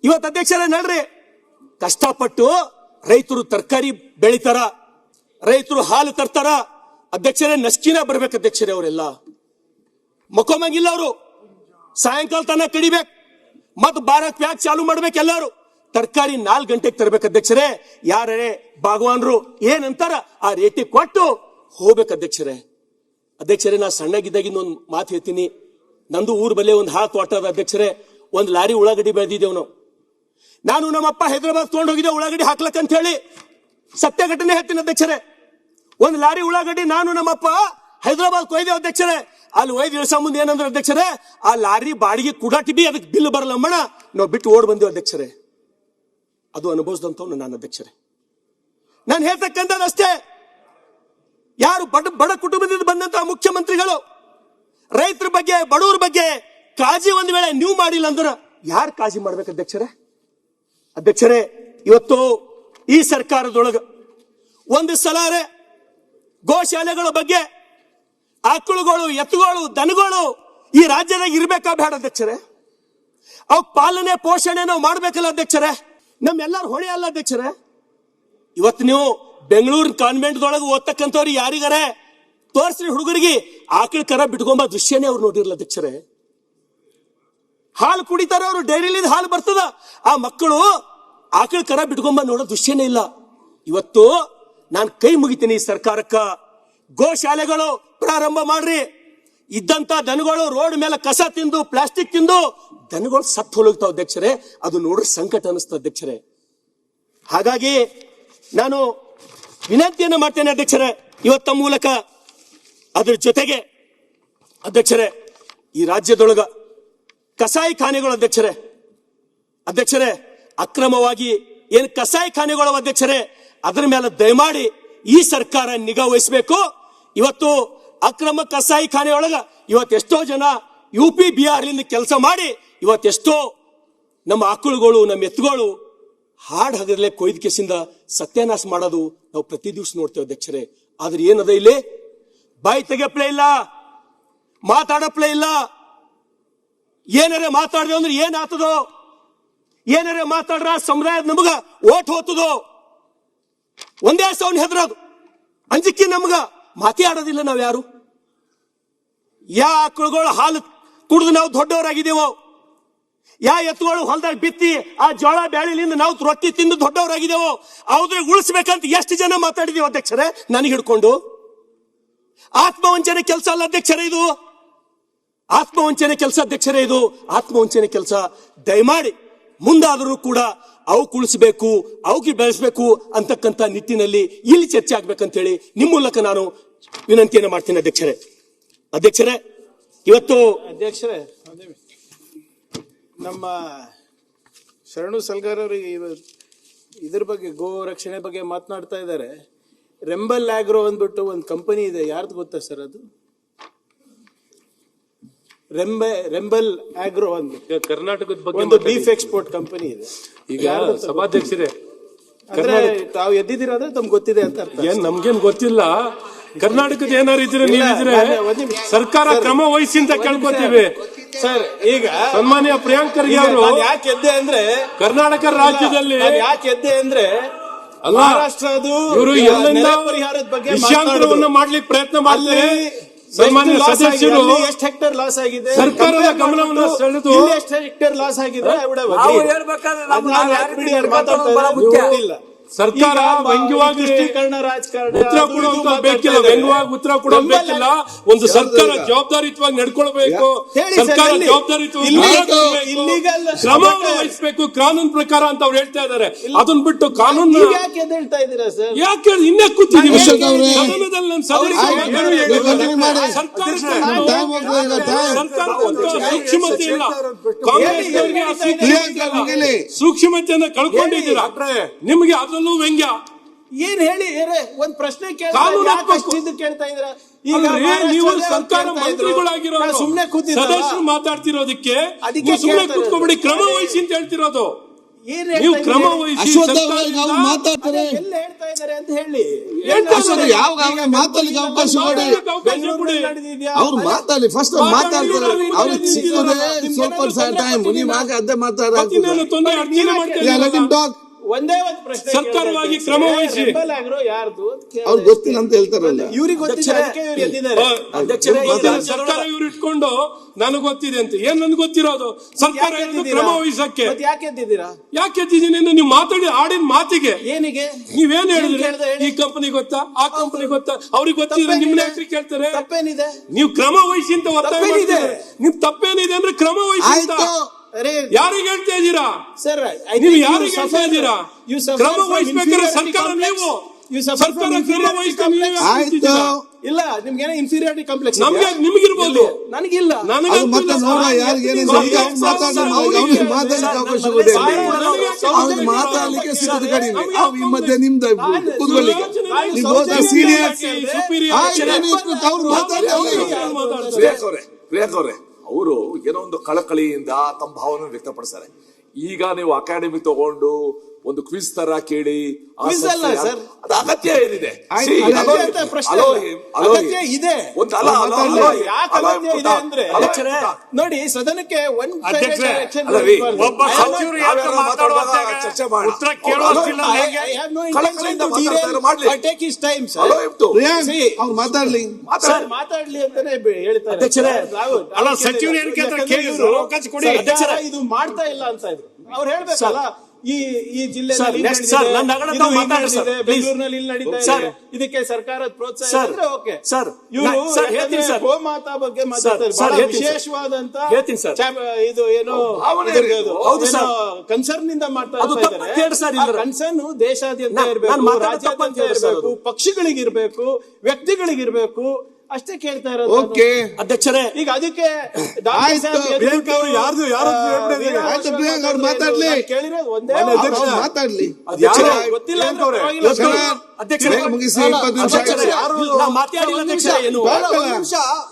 ಇವತ್ತು ಅಧ್ಯಕ್ಷರೇ ನೋಡ್ರಿ, ಕಷ್ಟಪಟ್ಟು ರೈತರು ತರಕಾರಿ ಬೆಳಿತಾರ, ರೈತರು ಹಾಲು ತರ್ತಾರ ಅಧ್ಯಕ್ಷರೇ. ನಸ್ಕಿನ ಬರ್ಬೇಕು ಅಧ್ಯಕ್ಷರೇ. ಅವರೆಲ್ಲ ಮಕ್ಕೊಂಬಂಗಿಲ್ಲ, ಅವರು ಸಾಯಂಕಾಲ ತನಕ ಕಡಿಬೇಕು, ಮತ್ 12 ಪ್ಯಾಕ್ ಚಾಲು ಮಾಡ್ಬೇಕು. ಎಲ್ಲರೂ ತರಕಾರಿ 4 ಗಂಟೆಗೆ ತರಬೇಕು ಅಧ್ಯಕ್ಷರೇ. ಯಾರೇ ಭಾಗವಾನ್ರು ಏನಂತಾರ ಆ ರೇಟಿಗೆ ಕೊಟ್ಟು ಹೋಗ್ಬೇಕು ಅಧ್ಯಕ್ಷರೇ. ನಾ ಸಣ್ಣಗಿದ್ದಾಗಿಂದ ಒಂದು ಮಾತು ಹೇಳ್ತೀನಿ. ನಂದು ಊರ್ ಬಲ್ಲೆ ಒಂದು ಹಾಳು ತೋಟ ಅದ ಅಧ್ಯಕ್ಷರೇ. ಒಂದು ಲಾರಿ ಉಳ್ಳಾಗಡ್ಡಿ ಬೆಳೆದಿದ್ದೇವ್ ನಾವು. ನಾನು ನಮ್ಮಪ್ಪ ಹೈದರಾಬಾದ್ ತಗೊಂಡು ಹೋಗಿದ್ದೆ ಉಳ್ಳಾಗಡ್ಡಿ ಹಾಕ್ಲಕ್ಕಂತ ಹೇಳಿ. ಸತ್ಯ ಘಟನೆ ಹೇಳ್ತೀನಿ ಅಧ್ಯಕ್ಷರೇ. ಒಂದು ಲಾರಿ ಉಳ್ಳಾಗಡ್ಡಿ ನಾನು ನಮ್ಮಪ್ಪ ಹೈದರಾಬಾದ್ ಕೊಯ್ದೇವ್ ಅಧ್ಯಕ್ಷರೇ. ಅಲ್ಲಿ ಒಯ್ದು ಇಳಿಸೋ ಮುಂದೆ ಏನಂದ್ರೆ ಅಧ್ಯಕ್ಷರೇ, ಆ ಲಾರಿ ಬಾಡಿಗೆ ಕುಡಾಟಿ ಬಿ ಅದಕ್ಕೆ ಬಿಲ್ ಬರಲ್ಲಮ್ಮಣ, ನಾವು ಬಿಟ್ಟು ಓಡ್ ಬಂದೇವು ಅಧ್ಯಕ್ಷರೇ. ಅದು ಅನುಭವಿಸಿದಂಥವ್ನು ನಾನು ಅಧ್ಯಕ್ಷರೇ. ನಾನು ಹೇಳ್ತಕ್ಕಂಥದ್ದು ಅಷ್ಟೇ, ಯಾರು ಬಡ ಕುಟುಂಬದಿಂದ ಬಂದಂತಹ ಮುಖ್ಯಮಂತ್ರಿಗಳು ರೈತರ ಬಗ್ಗೆ, ಬಡವರ ಬಗ್ಗೆ ಕಾಳಜಿ ಒಂದು ವೇಳೆ ನೀವು ಮಾಡಿಲ್ಲ ಅಂದ್ರೆ ಯಾರು ಕಾಳಜಿ ಮಾಡ್ಬೇಕು ಅಧ್ಯಕ್ಷರೇ? ಇವತ್ತು ಈ ಸರ್ಕಾರದೊಳಗ ಒಂದು ಸಲಾರೆ ಗೋಶಾಲೆಗಳ ಬಗ್ಗೆ, ಆಕಳುಗಳು, ಎತ್ತುಗಳು, ದನಗಳು ಈ ರಾಜ್ಯದಾಗ ಇರ್ಬೇಕಾ ಬೇಡ ಅಧ್ಯಕ್ಷರೇ? ಅವ್ ಪಾಲನೆ ಪೋಷಣೆ ನಾವು ಮಾಡ್ಬೇಕಲ್ಲ ಅಧ್ಯಕ್ಷರೇ? ನಮ್ಮೆಲ್ಲರೂ ಹೊಣೆ ಅಲ್ಲ ಅಧ್ಯಕ್ಷರೇ? ಇವತ್ತು ನೀವು ಬೆಂಗಳೂರು ಕಾನ್ವೆಂಟ್ದೊಳಗೆ ಓದ್ತಕ್ಕಂಥವ್ರು ಯಾರಿಗಾರೆ ತೋರಿಸ್ರಿ ಹುಡುಗರಿಗೆ ಆಕಳ ಕರ ಬಿಟ್ಕೊಂಬ ದೃಶ್ಯನೇ ಅವ್ರು ನೋಡಿರಲ್ಲ ಅಧ್ಯಕ್ಷರೇ. ಹಾಲು ಕುಡಿತಾರ ಅವರು, ಡೈರಿಲಿಂದ ಹಾಲು ಬರ್ತದ, ಆ ಮಕ್ಕಳು ಆಕಳ ಕರ ಬಿಟ್ಕೊಂಬ ನೋಡೋ ದೃಶ್ಯನೇ ಇಲ್ಲ. ಇವತ್ತು ನಾನು ಕೈ ಮುಗಿತೀನಿ ಈ ಸರ್ಕಾರಕ್ಕ, ಗೋಶಾಲೆಗಳು ಪ್ರಾರಂಭ ಮಾಡ್ರಿ. ಇದ್ದಂತ ದನಗಳು ರೋಡ್ ಮೇಲೆ ಕಸ ತಿಂದು, ಪ್ಲಾಸ್ಟಿಕ್ ತಿಂದು ದನಗಳು ಸತ್ತು ಹೋಗ್ತಾವ ಅಧ್ಯಕ್ಷರೇ. ಅದು ನೋಡ್ರಿ ಸಂಕಟ ಅನಿಸ್ತದೆ ಅಧ್ಯಕ್ಷರೇ. ಹಾಗಾಗಿ ನಾನು ವಿನಂತಿಯನ್ನು ಮಾಡ್ತೇನೆ ಅಧ್ಯಕ್ಷರೇ ಇವತ್ತ ಮೂಲಕ. ಅದ್ರ ಜೊತೆಗೆ ಅಧ್ಯಕ್ಷರೇ, ಈ ರಾಜ್ಯದೊಳಗ ಕಸಾಯಿ ಖಾನೆಗಳು ಅಧ್ಯಕ್ಷರೇ ಅಕ್ರಮವಾಗಿ ಏನು ಕಸಾಯಿ ಖಾನೆಗಳು ಅಧ್ಯಕ್ಷರೇ, ಅದರ ಮೇಲೆ ದಯಮಾಡಿ ಈ ಸರ್ಕಾರ ನಿಗಾ ವಹಿಸಬೇಕು. ಇವತ್ತು ಅಕ್ರಮ ಕಸಾಯಿ ಖಾನೆ ಒಳಗ ಇವತ್ತೆಷ್ಟೋ ಜನ UP ಬಿಹಾರ್ ಕೆಲಸ ಮಾಡಿ ಇವತ್ತೆಷ್ಟೋ ನಮ್ಮ ಆಕಳುಗಳು, ನಮ್ಮ ಎತ್ತುಗಳು ಹಾಡ್ ಹಗರಲೆ ಕೊಯ್ದ ಕೇಸಿಂದ ಸತ್ಯಾನಾಶ ಮಾಡೋದು ನಾವು ಪ್ರತಿ ದಿವಸ ನೋಡ್ತೇವೆ ಅಧ್ಯಕ್ಷರೇ. ಆದ್ರೆ ಏನದ ಇಲ್ಲಿ ಬಾಯಿ ತೆಗೆಪ್ಲೇ ಇಲ್ಲ, ಮಾತಾಡಪ್ಲೇ ಇಲ್ಲ. ಏನಾರೇ ಮಾತಾಡ್ದೆ ಅಂದ್ರೆ ಏನ್ ಆತದೋ, ಏನಾರೇ ಮಾತಾಡ್ರ ಸಮುದಾಯದ ನಮಗ ಓಟ್ ಹೋತದೋ, ಒಂದೇ ಸೌಂಡ್ ಹೆದರೋದು, ಅಂಜಿಕೆ ನಮಗ ಮಾತೇ ಆಡೋದಿಲ್ಲ. ನಾವ್ ಯಾರು ಯಾ ಆಕಳುಗಳು ಹಾಲು ಕುಡಿದು ನಾವು ದೊಡ್ಡವರಾಗಿದ್ದೇವೋ, ಯಾ ಎತ್ತುಗಳು ಹೊಲದಾಗ ಬಿತ್ತಿ ಆ ಜೋಳ ಬ್ಯಾಳಿಲಿಂದ ನಾವು ರೊಟ್ಟಿ ತಿಂದು ದೊಡ್ಡವರಾಗಿದ್ದೇವೋ, ಅವ್ರಿಗೆ ಉಳಿಸ್ಬೇಕಂತ ಎಷ್ಟು ಜನ ಮಾತಾಡಿದೀವಿ ಅಧ್ಯಕ್ಷರೇ ನನಗೆ ಹಿಡ್ಕೊಂಡು. ಆತ್ಮವಂಚನೆ ಕೆಲಸ ಅಲ್ಲ ಅಧ್ಯಕ್ಷರೇ ಇದು, ಆತ್ಮವಂಚನೆ ಕೆಲಸ ಅಧ್ಯಕ್ಷರೇ ಇದು, ಆತ್ಮವಂಚನೆ ಕೆಲಸ. ದಯಮಾಡಿ ಮುಂದಾದರೂ ಕೂಡ ಅವು ಉಳಿಸಬೇಕು, ಅವಕ್ಕೆ ಬೆಳೆಸಬೇಕು ಅಂತಕ್ಕಂಥ ನಿಟ್ಟಿನಲ್ಲಿ ಇಲ್ಲಿ ಚರ್ಚೆ ಆಗ್ಬೇಕಂತ ಹೇಳಿ ನಿಮ್ಮ ಮೂಲಕ ನಾನು ವಿನಂತಿಯನ್ನು ಮಾಡ್ತೀನಿ ಅಧ್ಯಕ್ಷರೇ. ಇವತ್ತು ಅಧ್ಯಕ್ಷರೇ, ನಮ್ಮ ಶರಣು ಸಲ್ಗಾರ್ ಅವರಿಗೆ ಇದ್ರ ಬಗ್ಗೆ ಗೋ ರಕ್ಷಣೆ ಬಗ್ಗೆ ಮಾತನಾಡ್ತಾ ಇದ್ದಾರೆ. ರೆಂಬಲ್ ಆಗ್ರೋ ಅಂದ್ಬಿಟ್ಟು ಒಂದು ಕಂಪನಿ ಇದೆ, ಯಾರ್ದು ಗೊತ್ತಾ ಸರ್ ಅದು? ರೆಂಬಲ್ ಆಗ್ರೋ ಅಂದ್ಬಿಟ್ಟು ಕರ್ನಾಟಕದ ಬಗ್ಗೆ ಒಂದು ಬೀಫ್ ಎಕ್ಸ್ಪೋರ್ಟ್ ಕಂಪನಿ ಇದೆ. ಈಗ ಸಭಾಧ್ಯಕ್ಷರೇ, ಅಂದ್ರೆ ತಾವು ಎದ್ದಿದ್ದೀರಾದ್ರೆ ತಮ್ಗೆ ಗೊತ್ತಿದೆ ಅಂತ ಅರ್ಥ. ಏನ್ ನಮ್ಗೇನ್ ಗೊತ್ತಿಲ್ಲ. ಕರ್ನಾಟಕದ ಏನಾರು ಇದ್ರೆ ನೀವಿದ್ರೆ ಸರ್ಕಾರ ಕ್ರಮ ವಹಿಸಿ ಅಂತ ಕೇಳ್ಕೊತೀವಿ ಸರ್. ಈಗ ಸನ್ಮಾನ್ಯ ಪ್ರಿಯಾಂಕ್ ಖರ್ಗೆ ಅವರು ಯಾಕೆ ಎದ್ದೆ ಅಂದ್ರೆ ಕರ್ನಾಟಕ ರಾಜ್ಯದಲ್ಲಿ ಯಾಕೆ ಎದ್ದೆ ಅಂದ್ರೆ ಅಲ್ಲ, ಮಹಾರಾಷ್ಟ್ರದು ಇವರು ಎಲ್ಲಿಂದ ಪರಿಹಾರದ ಬಗ್ಗೆ ವಿಷಯಾಂತರವನ್ನು ಮಾಡ್ಲಿಕ್ಕೆ ಪ್ರಯತ್ನ ಮಾಡ್ತಾರೆ. ಸನ್ಮಾನ್ಯ ಸದಸ್ಯರು ಎಷ್ಟು ಹೆಕ್ಟೇರ್ ಲಾಸ್ ಆಗಿದೆ ಸರ್ಕಾರದ ಗಮನವನ್ನು ಸೆಳೆದು ಎಷ್ಟು ಹೆಕ್ಟೇರ್ ಲಾಸ್ ಆಗಿದೆ ಗೊತ್ತಿಲ್ಲ. ಸರ್ಕಾರ ವ್ಯಂಗ್ಯವಾಗಿ ದೃಷ್ಟೀಕರಣ ರಾಜಕಾರಣ ಉತ್ತರ ಕೊಡುವಂತ ಬೇಕಿಲ್ಲ, ವ್ಯಂಗ್ಯವಾಗಿ ಉತ್ತರ ಕೊಡೋದು ಬೇಕಿಲ್ಲ. ಒಂದು ಸರ್ಕಾರ ಜವಾಬ್ದಾರಿಯುತವಾಗಿ ನಡ್ಕೊಳ್ಬೇಕು, ಸರ್ಕಾರ ಜವಾಬ್ದಾರಿಯುತವಾಗಿ ಕ್ರಮವನ್ನು ವಹಿಸಬೇಕು ಕಾನೂನು ಪ್ರಕಾರ ಅಂತ ಅವ್ರು ಹೇಳ್ತಾ ಇದ್ದಾರೆ. ಅದನ್ನ ಬಿಟ್ಟು ಕಾನೂನು ಯಾಕೆ ಹೇಳ್ತಾ ಇದ್ದೀರಾ ಸರ್? ಯಾಕೆ ಇನ್ನೇ ಕೂತಿದ್ದೀವಿ ಸದನದಲ್ಲಿ? ನಾನು ಸರ್ಕಾರಕ್ಕಂತೂ ಸೂಕ್ಷ್ಮತೆ ಇಲ್ಲ, ಕಾಂಗ್ರೆಸ್ನವರಿಗೆ ಸೂಕ್ಷ್ಮತೆಯನ್ನ ಕಳ್ಕೊಂಡಿದ್ದೀರಾ. ನಿಮ್ಗೆ ಅದರಲ್ಲೂ ವ್ಯಂಗ್ಯ ಏನ್ ಹೇಳಿ ಒಂದ್ ಪ್ರಶ್ನೆ ಕೇಳ್ತಾ ಇದ್ದೀರಾ? ನೀವು ಸರ್ಕಾರ ಮಂತ್ರಿಗಳಾಗಿರೋ ಸುಮ್ನೆ ಕೂತಿದ್ದೀರಾ? ಸದಸ್ಯರು ಮಾತಾಡ್ತಿರೋದಕ್ಕೆ ಸುಮ್ನೆ ಕೂತ್ಕೊಬಿಡಿ, ಕ್ರಮ ವಹಿಸಿ ಅಂತ ಹೇಳ್ತಿರೋದು. ನೀವು ಕ್ರಮ ವಹಿಸಿ ಮಾತಾಡ್ತಾರೆ, ಎಲ್ಲ ಹೇಳ್ತಾ ಇದ್ದಾರೆ ಅಂತ ಹೇಳಿ ಯಾವ ಮಾತಾಡ್ಲಿಕ್ಕೆ ಅವಕಾಶ ಕೊಡಿ, ಅವ್ರು ಮಾತಾಡಿ. ಫಸ್ಟ್ ಮಾತಾಡ್ತಾರೆ, ಅವ್ರಿಗೆ ಸಿಕ್ಕೋದೇ ಸ್ವಲ್ಪ ಟೈಮ್. ನೀವು ಹಾಗೆ ಅದೇ ಮಾತಾಡ ಒಂದೇ ಒಂದು ಪ್ರಶ್ನೆ, ಸರ್ಕಾರವಾಗಿ ಕ್ರಮ ವಹಿಸಿ. ಯಾರ್ದು ಅವ್ರಿಗೆ ಗೊತ್ತಿಲ್ಲ ಅಂತ ಹೇಳ್ತಾರಲ್ಲ, ಇವ್ರಿಗೆ ಗೊತ್ತಿದೆ. ಸರ್ಕಾರ ಇವ್ರು ಇಟ್ಕೊಂಡು ನನಗ್ ಗೊತ್ತಿದೆ ಅಂತ ಏನ್ ನನ್ಗೆ ಗೊತ್ತಿರೋದು? ಸರ್ಕಾರ ಕ್ರಮ ವಹಿಸಕ್ಕೆ ಯಾಕೆ ಎದ್ದಿದ್ದೀರಾ? ಯಾಕೆ ಎದ್ದಿದ್ದೀನಿ? ನೀವು ಮಾತಾಡಿ ಆಡಿನ ಮಾತಿಗೆ ಏನಿಗೆ ನೀವೇನ್ ಹೇಳಿದ್ರೆ ಈ ಕಂಪನಿ ಗೊತ್ತಾ, ಆ ಕಂಪನಿ ಗೊತ್ತಾ, ಅವ್ರಿಗೆ ಗೊತ್ತಿದ್ರೆ ನಿಮ್ನ ಯಾಕ್ರಿ ಕೇಳ್ತಾರೆ? ತಪ್ಪೇನಿದೆ? ನೀವು ಕ್ರಮ ವಹಿಸಿ ಅಂತ ಒತ್ತಾಯ ಮಾಡ್ತೀರಿ. ನಿಮ್ ತಪ್ಪೇನಿದೆ ಅಂದ್ರೆ ಕ್ರಮ ವಹಿಸಿ ಅಂತ ಯಾರಿಗೆ ಹೇಳ್ತಾ ಇದ್ದೀರಾ ಸರ್? ನೀವು ಯಾರಿಗೆ ಹೇಳ್ತಾ ಇದ್ದೀರಾ? ಕ್ರಮ ವಹಿಸ್ಬೇಕಾದ್ರೆ ಸರ್ಕಾರ ನೀವು ಸರ್ಕಾರ ಕ್ರಮ ವಹಿಸ್ತಾ ಇಲ್ಲ. ನಿಮ್ಗೆ ಇನ್ಫೀರಿಯಾರಿಟಿ ಕಾಂಪ್ಲೆಕ್ಸ್ ನಿಮಗಿರ್ಬೋದು, ನನಗಿಲ್ಲ. ಮಾತಾಡ್ಲಿಕ್ಕೆ ಸಿಗೋದು ಕಡಿಮೆ. ಈ ಮಧ್ಯೆ ನಿಮ್ದು ಪ್ರಿಯಾಂಕ್ ಅವರೇ, ಅವರು ಏನೋ ಒಂದು ಕಳಕಳಿಯಿಂದ ತಮ್ಮ ಭಾವನೆ ವ್ಯಕ್ತಪಡಿಸ್ತಾರೆ. ಈಗ ನೀವು ಅಕಾಡೆಮಿ ತಗೊಂಡು ಒಂದು ಕ್ವಿಜ್ ತರ ಕೇಳಿ ಅದು ಅಗತ್ಯ ಏನಿದೆ? ನೋಡಿ, ಸದನಕ್ಕೆ ಚರ್ಚೆ ಮಾತಾಡ್ಲಿ ಅಂತಾನೆ ಹೇಳ್ತಾರೆ. ಇದು ಮಾಡ್ತಾ ಇಲ್ಲ ಅಂತ ಇದ್ರು. ಅವ್ರು ಹೇಳ್ಬೇಕಲ್ಲ, ಈ ಜಿಲ್ಲೆಯಲ್ಲಿ ಬೆಂಗಳೂರಿನಲ್ಲಿ ಇಲ್ಲಿ ನಡೀತಾ ಇದೆ, ಇದಕ್ಕೆ ಸರ್ಕಾರದ ಪ್ರೋತ್ಸಾಹ ಇದ್ರೆ ಓಕೆ. ಇವರು ಗೋಮಾತಾ ಬಗ್ಗೆ ಮಾತಾಡ್ತಾರೆ, ವಿಶೇಷವಾದಂತ ಇದು ಏನೋ ಕನ್ಸರ್ನ್ ಇಂದ ಮಾಡ್ತಾ ಇದ್ದಾರೆ. ಕನ್ಸರ್ನ್ ದೇಶಾದ್ಯಂತ ಇರಬೇಕು, ರಾಜ್ಯಾದ್ಯಂತ ಇರಬೇಕು, ಪಕ್ಷಿಗಳಿಗಿರ್ಬೇಕು, ವ್ಯಕ್ತಿಗಳಿಗಿರ್ಬೇಕು, ಅಷ್ಟೇ ಕೇಳ್ತಾ ಇರೋದು. ಅಧ್ಯಕ್ಷರೇ, ಈಗ ಅದಕ್ಕೆ ಮಾತಾಡ್ಲಿ, ಕೇಳಿರೋದು ಒಂದೇ ಮಾತಾಡ್ಲಿ. ಗೊತ್ತಿಲ್ಲ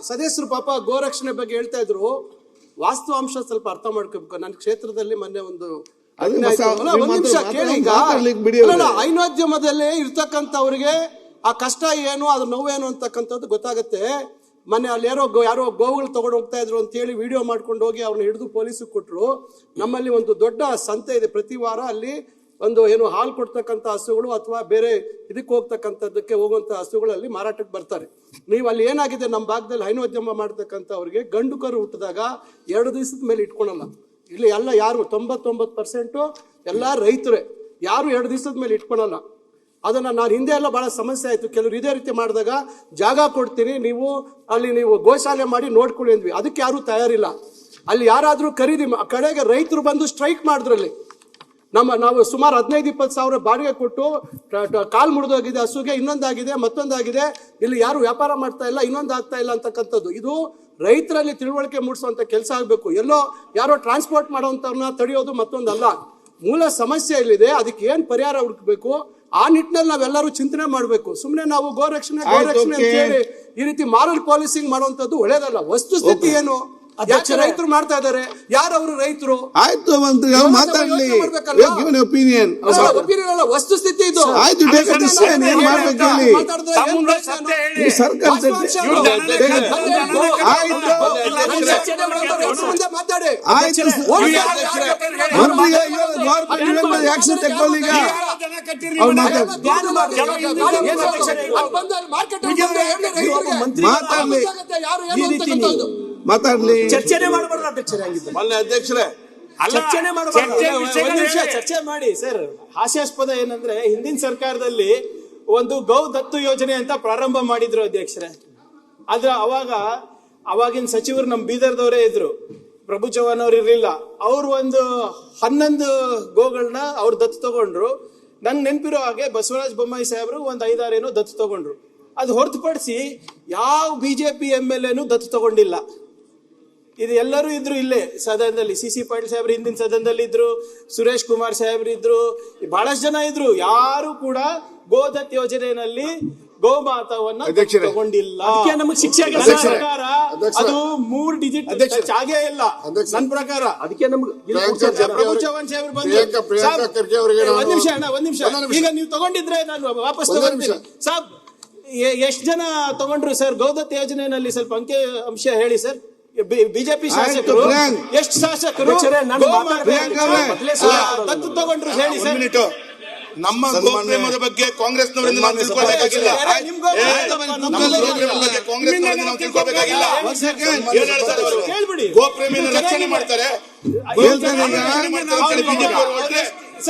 ಸದಸ್ಯರು ಪಾಪ ಗೋರಕ್ಷಣೆ ಬಗ್ಗೆ ಹೇಳ್ತಾ ಇದ್ರು. ವಾಸ್ತವಾಂಶ ಸ್ವಲ್ಪ ಅರ್ಥ ಮಾಡ್ಕೋಬೇಕು. ನನ್ನ ಕ್ಷೇತ್ರದಲ್ಲಿ ಮೊನ್ನೆ ಒಂದು ಹೈನೋದ್ಯಮದಲ್ಲಿ ಇರ್ತಕ್ಕಂಥವ್ರಿಗೆ ಆ ಕಷ್ಟ ಏನು, ಅದ್ರ ನೋವೇನು ಅಂತಕ್ಕಂಥದ್ದು ಗೊತ್ತಾಗುತ್ತೆ. ಮೊನ್ನೆ ಅಲ್ಲಿ ಯಾರೋ ಗೋವುಗಳು ತಗೊಂಡು ಹೋಗ್ತಾ ಇದ್ರು ಅಂತ ಹೇಳಿ ವಿಡಿಯೋ ಮಾಡ್ಕೊಂಡು ಹೋಗಿ ಅವ್ರನ್ನ ಹಿಡಿದು ಪೊಲೀಸಿಗೆ ಕೊಟ್ಟರು. ನಮ್ಮಲ್ಲಿ ಒಂದು ದೊಡ್ಡ ಸಂತೆ ಇದೆ, ಪ್ರತಿ ವಾರ ಅಲ್ಲಿ ಒಂದು ಏನು ಹಾಲು ಕೊಡ್ತಕ್ಕಂಥ ಹಸುಗಳು ಅಥವಾ ಬೇರೆ ಇದಕ್ಕೆ ಹೋಗ್ತಕ್ಕಂಥದ್ದಕ್ಕೆ ಹೋಗುವಂಥ ಹಸುಗಳಲ್ಲಿ ಮಾರಾಟಕ್ಕೆ ಬರ್ತಾರೆ. ನೀವು ಅಲ್ಲಿ ಏನಾಗಿದೆ, ನಮ್ಮ ಭಾಗದಲ್ಲಿ ಹೈನೋದ್ಯಮ ಮಾಡ್ತಕ್ಕಂಥವ್ರಿಗೆ ಗಂಡು ಕರು ಹುಟ್ಟಿದಾಗ 2 ದಿವಸದ ಮೇಲೆ ಇಟ್ಕೊಳಲ್ಲ. ಇಲ್ಲಿ ಎಲ್ಲ ಯಾರು 99% ಎಲ್ಲ ರೈತರೇ, ಯಾರು 2 ದಿವಸದ ಮೇಲೆ ಇಟ್ಕೊಳಲ್ಲ. ಅದನ್ನ ನಾನು ಹಿಂದೆ ಎಲ್ಲ ಬಹಳ ಸಮಸ್ಯೆ ಆಯ್ತು. ಕೆಲವರು ಇದೇ ರೀತಿ ಮಾಡಿದಾಗ ಜಾಗ ಕೊಡ್ತೀನಿ, ನೀವು ಅಲ್ಲಿ ಗೋಶಾಲೆ ಮಾಡಿ ನೋಡ್ಕೊಳ್ಳಿ ಅಂದ್ವಿ. ಅದಕ್ಕೆ ಯಾರು ತಯಾರಿಲ್ಲ. ಅಲ್ಲಿ ಯಾರಾದ್ರೂ ಖರೀದಿ ಕಡೆಗೆ ರೈತರು ಬಂದು ಸ್ಟ್ರೈಕ್ ಮಾಡಿದ್ರಲ್ಲಿ ನಾವು ಸುಮಾರು 15-20 ಸಾವಿರ ಬಾಡಿಗೆ ಕೊಟ್ಟು ಕಾಲ್ ಮುರಿದೋಗಿದೆ, ಹಸುಗೆ ಇನ್ನೊಂದಾಗಿದೆ, ಮತ್ತೊಂದಾಗಿದೆ, ಇಲ್ಲಿ ಯಾರು ವ್ಯಾಪಾರ ಮಾಡ್ತಾ ಇಲ್ಲ, ಇನ್ನೊಂದು ಆಗ್ತಾ ಇಲ್ಲ ಅಂತಕ್ಕಂಥದ್ದು. ಇದು ರೈತರಲ್ಲಿ ತಿಳುವಳಿಕೆ ಮೂಡಿಸುವಂತ ಕೆಲಸ ಆಗಬೇಕು. ಎಲ್ಲೋ ಯಾರೋ ಟ್ರಾನ್ಸ್ಪೋರ್ಟ್ ಮಾಡೋಂಥವ್ರನ್ನ ತಡೆಯೋದು ಮತ್ತೊಂದಲ್ಲ. ಮೂಲ ಸಮಸ್ಯೆ ಇಲ್ಲಿದೆ, ಅದಕ್ಕೆ ಏನ್ ಪರಿಹಾರ ಹುಡುಕಬೇಕು ಆ ನಿಟ್ಟಿನಲ್ಲಿ ನಾವೆಲ್ಲರೂ ಚಿಂತನೆ ಮಾಡಬೇಕು. ಸುಮ್ಮನೆ ನಾವು ಗೋರಕ್ಷಣೆ ಅಂತ ಹೇಳಿ ಈ ರೀತಿ ಮಾರಲ್ ಪಾಲಿಸಿಂಗ್ ಮಾಡುವಂತದ್ದು ಒಳ್ಳೇದಲ್ಲ. ವಸ್ತುಸ್ಥಿತಿ ಏನು, ಯಾಕೆ ರೈತರು ಮಾಡ್ತಾ ಇದ್ದಾರೆ, ಯಾರವರು ರೈತರು? ಆಯ್ತು ಮಂತ್ರಿ ಮಾತಾಡ್ಲಿ, ಒಪಿನಿಯನ್ ಅಲ್ಲ, ವಸ್ತುಸ್ಥಿತಿ ಇದು. ಆಯ್ತು, ಏನ್ ಮಾಡ್ಬೇಕು ಹೇಳಿ. ಸರ್ಕಾರ ಮಾತಾಡಿ. ಆಯ್ತು ಮಂತ್ರಿಗೆ ಆಕ್ಷನ್ ತಗೊಳ್ಳಿ. ಈಗ ಮಾತಾಡ್ಲಿ. ಚರ್ಚೆನೆ ಮಾಡಬಾರ್ದು ಅಧ್ಯಕ್ಷರೇ. ಮೊನ್ನೆ ಅಧ್ಯಕ್ಷರೇ ಚರ್ಚೆನೆ ಮಾಡಬಾರ್ದು. ಚರ್ಚೆ ಮಾಡಿ ಸರ್. ಹಾಸ್ಯಾಸ್ಪದ ಏನಂದ್ರೆ ಹಿಂದಿನ ಸರ್ಕಾರದಲ್ಲಿ ಒಂದು ಗೌ ದತ್ತು ಯೋಜನೆ ಅಂತ ಪ್ರಾರಂಭ ಮಾಡಿದ್ರು ಅಧ್ಯಕ್ಷರೇ. ಆದ್ರೆ ಅವಾಗಿನ ಸಚಿವರು ನಮ್ಮ ಬೀದರ್ದವರೇ ಇದ್ರು, ಪ್ರಭು ಚವ್ಹಾಣ್ ಅವ್ರು ಇರ್ಲಿಲ್ಲ. ಅವ್ರು ಒಂದು 11 ಗೋಗಳನ್ನ ಅವ್ರು ದತ್ತು ತಗೊಂಡ್ರು. ನಂಗೆ ನೆನಪಿರೋ ಹಾಗೆ ಬಸವರಾಜ ಬೊಮ್ಮಾಯಿ ಸಾಹೇಬರು ಒಂದು 5-6 ಏನೋ ದತ್ತು ತಗೊಂಡ್ರು. ಅದು ಹೊರತುಪಡಿಸಿ ಯಾವ ಬಿಜೆಪಿ MLA ದತ್ತು ತಗೊಂಡಿಲ್ಲ. ಇದು ಎಲ್ಲರೂ ಇದ್ರು ಇಲ್ಲೇ ಸದನದಲ್ಲಿ. CC ಪಾಟೀಲ್ ಸಾಹೇಬ್ರು ಹಿಂದಿನ ಸದನದಲ್ಲಿ ಇದ್ರು, ಸುರೇಶ್ ಕುಮಾರ್ ಸಾಹೇಬ್ರು ಇದ್ರು, ಬಹಳಷ್ಟು ಜನ ಇದ್ರು. ಯಾರು ಕೂಡ ಗೋದತ್ ಯೋಜನೆಯಲ್ಲಿ ಗೋಮಾತವನ್ನ ತಗೊಂಡಿಲ್ಲ. ನಮಗೆ ಶಿಕ್ಷೆ ಸರ್ಕಾರ ಅದು 3 ಡಿಜಿಟ್ ಆಗೇ ಇಲ್ಲ ನನ್ನ ಪ್ರಕಾರ. ಅದಕ್ಕೆ ನಮ್ಗೆ ಪ್ರಭು ಚವ್ಹಾಣ್ ಸಾಹೇಬ್ರು ಬಂದು ಒಂದ್ ನಿಮಿಷ ಈಗ ನೀವು ತಗೊಂಡಿದ್ರೆ ನಾನು ವಾಪಸ್ ತಗೊಂಡಿದ್ದೀನಿ ಸಾಬ್. ಎಷ್ಟು ಜನ ತಗೊಂಡ್ರು ಸರ್ ಗೋದತ್ ಯೋಜನೆಯಲ್ಲಿ? ಸ್ವಲ್ಪ ಅಂಕಿ ಅಂಶ ಹೇಳಿ ಸರ್. ಬಿಜೆಪಿ ಶಾಸಕರು ಎಷ್ಟು ಶಾಸಕರು ದತ್ತು ತಗೊಂಡ್ರು ಹೇಳಿ ಸರ್. ನಮ್ಮ ಗೋಪ್ರೇಮದ ಬಗ್ಗೆ ಕಾಂಗ್ರೆಸ್ನವರಿಂದ ನಾವು ತಿಳ್ಕೊಳ್ಬೇಕಾಗಿಲ್ಲ. ಗೋಪ್ರೇಮಿಯನ್ನು ರಕ್ಷಣೆ ಮಾಡ್ತಾರೆ,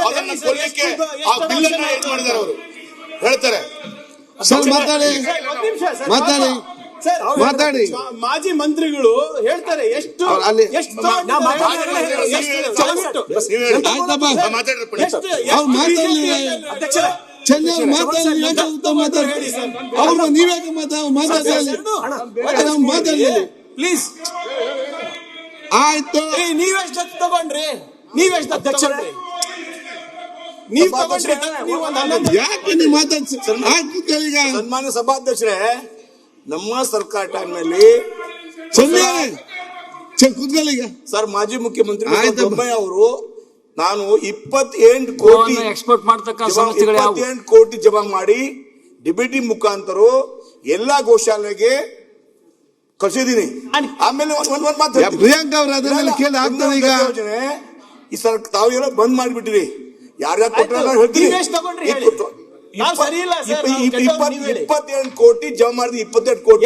ಅದನ್ನ ಕೊಲ್ಲಕ್ಕೆ ಆ ಬಿಲ್ಲನ್ನ ಏನ್ ಮಾಡಿದಾರೆ ಅವರು ಹೇಳ್ತಾರೆ. ಸರ್ ಮಾತಾಡಿ. ಮಾಜಿ ಮಂತ್ರಿಗಳು ಹೇಳ್ತಾರೆ ಎಷ್ಟು ಚೆನ್ನಾಗಿ ಮಾತಾಡಿ. ಅವ್ರು ನೀವ್ಯಾಕೆ ಮಾತಾಡಿ ಪ್ಲೀಸ್. ಆಯ್ತು, ನೀವೆಷ್ಟು ದತ್ತು ತಗೊಂಡ್ರಿ? ನೀವೆಷ್ಟು ದತ್ತು ತಗೊಂಡ್ರಿ? ನೀವು ತಗೊಂಡ್ರಿ? ಯಾಕೆ ನೀವು ಮಾತಾಡ್ಸಿ? ಈಗ ಸನ್ಮಾನ್ಯ ಸಭಾಧ್ಯಕ್ಷರೇ, ನಮ್ಮ ಸರ್ಕಾರ ಟೈಮ್ನಲ್ಲಿ ಕೂತ್ಕೊಳ್ಳೀಗ ಸರ್ ಮಾಜಿ ಮುಖ್ಯಮಂತ್ರಿ ಬೊಮ್ಮಾಯಿ ಅವರು ನಾನು 28 ಕೋಟಿ ಎಕ್ಸ್ಪೋರ್ಟ್ ಮಾಡತಕ್ಕ ಸಂಸ್ಥೆಗಳು 28 ಕೋಟಿ ಜಮಾ ಮಾಡಿ ಡಿಬಿಟಿ ಮುಖಾಂತರ ಎಲ್ಲಾ ಗೋಶಾಲೆಗೆ ಕಳಿಸಿದೀನಿ. ಆಮೇಲೆ ಒಂದ್ ಮಾತು ಪ್ರಿಯಾಂಕಾ ಅವರು ಅದನ್ನೆಲ್ಲ ಕೇಳಿ ಆಗ್ತದೆ. ಈಗ ಯೋಜನೆ ಈ ಸರ್ ತಾವೆಲ್ಲ ಬಂದ್ ಮಾಡಿಬಿಟ್ಟಿರಿ. ಯಾರ್ಯಾರು ಕೊಟ್ಟರೆ ಹೇಳ್ತೀನಿ. 28 ಕೋಟಿ ಜಮಾ ಮಾಡಿದ್ವಿ. 28 ಕೋಟಿ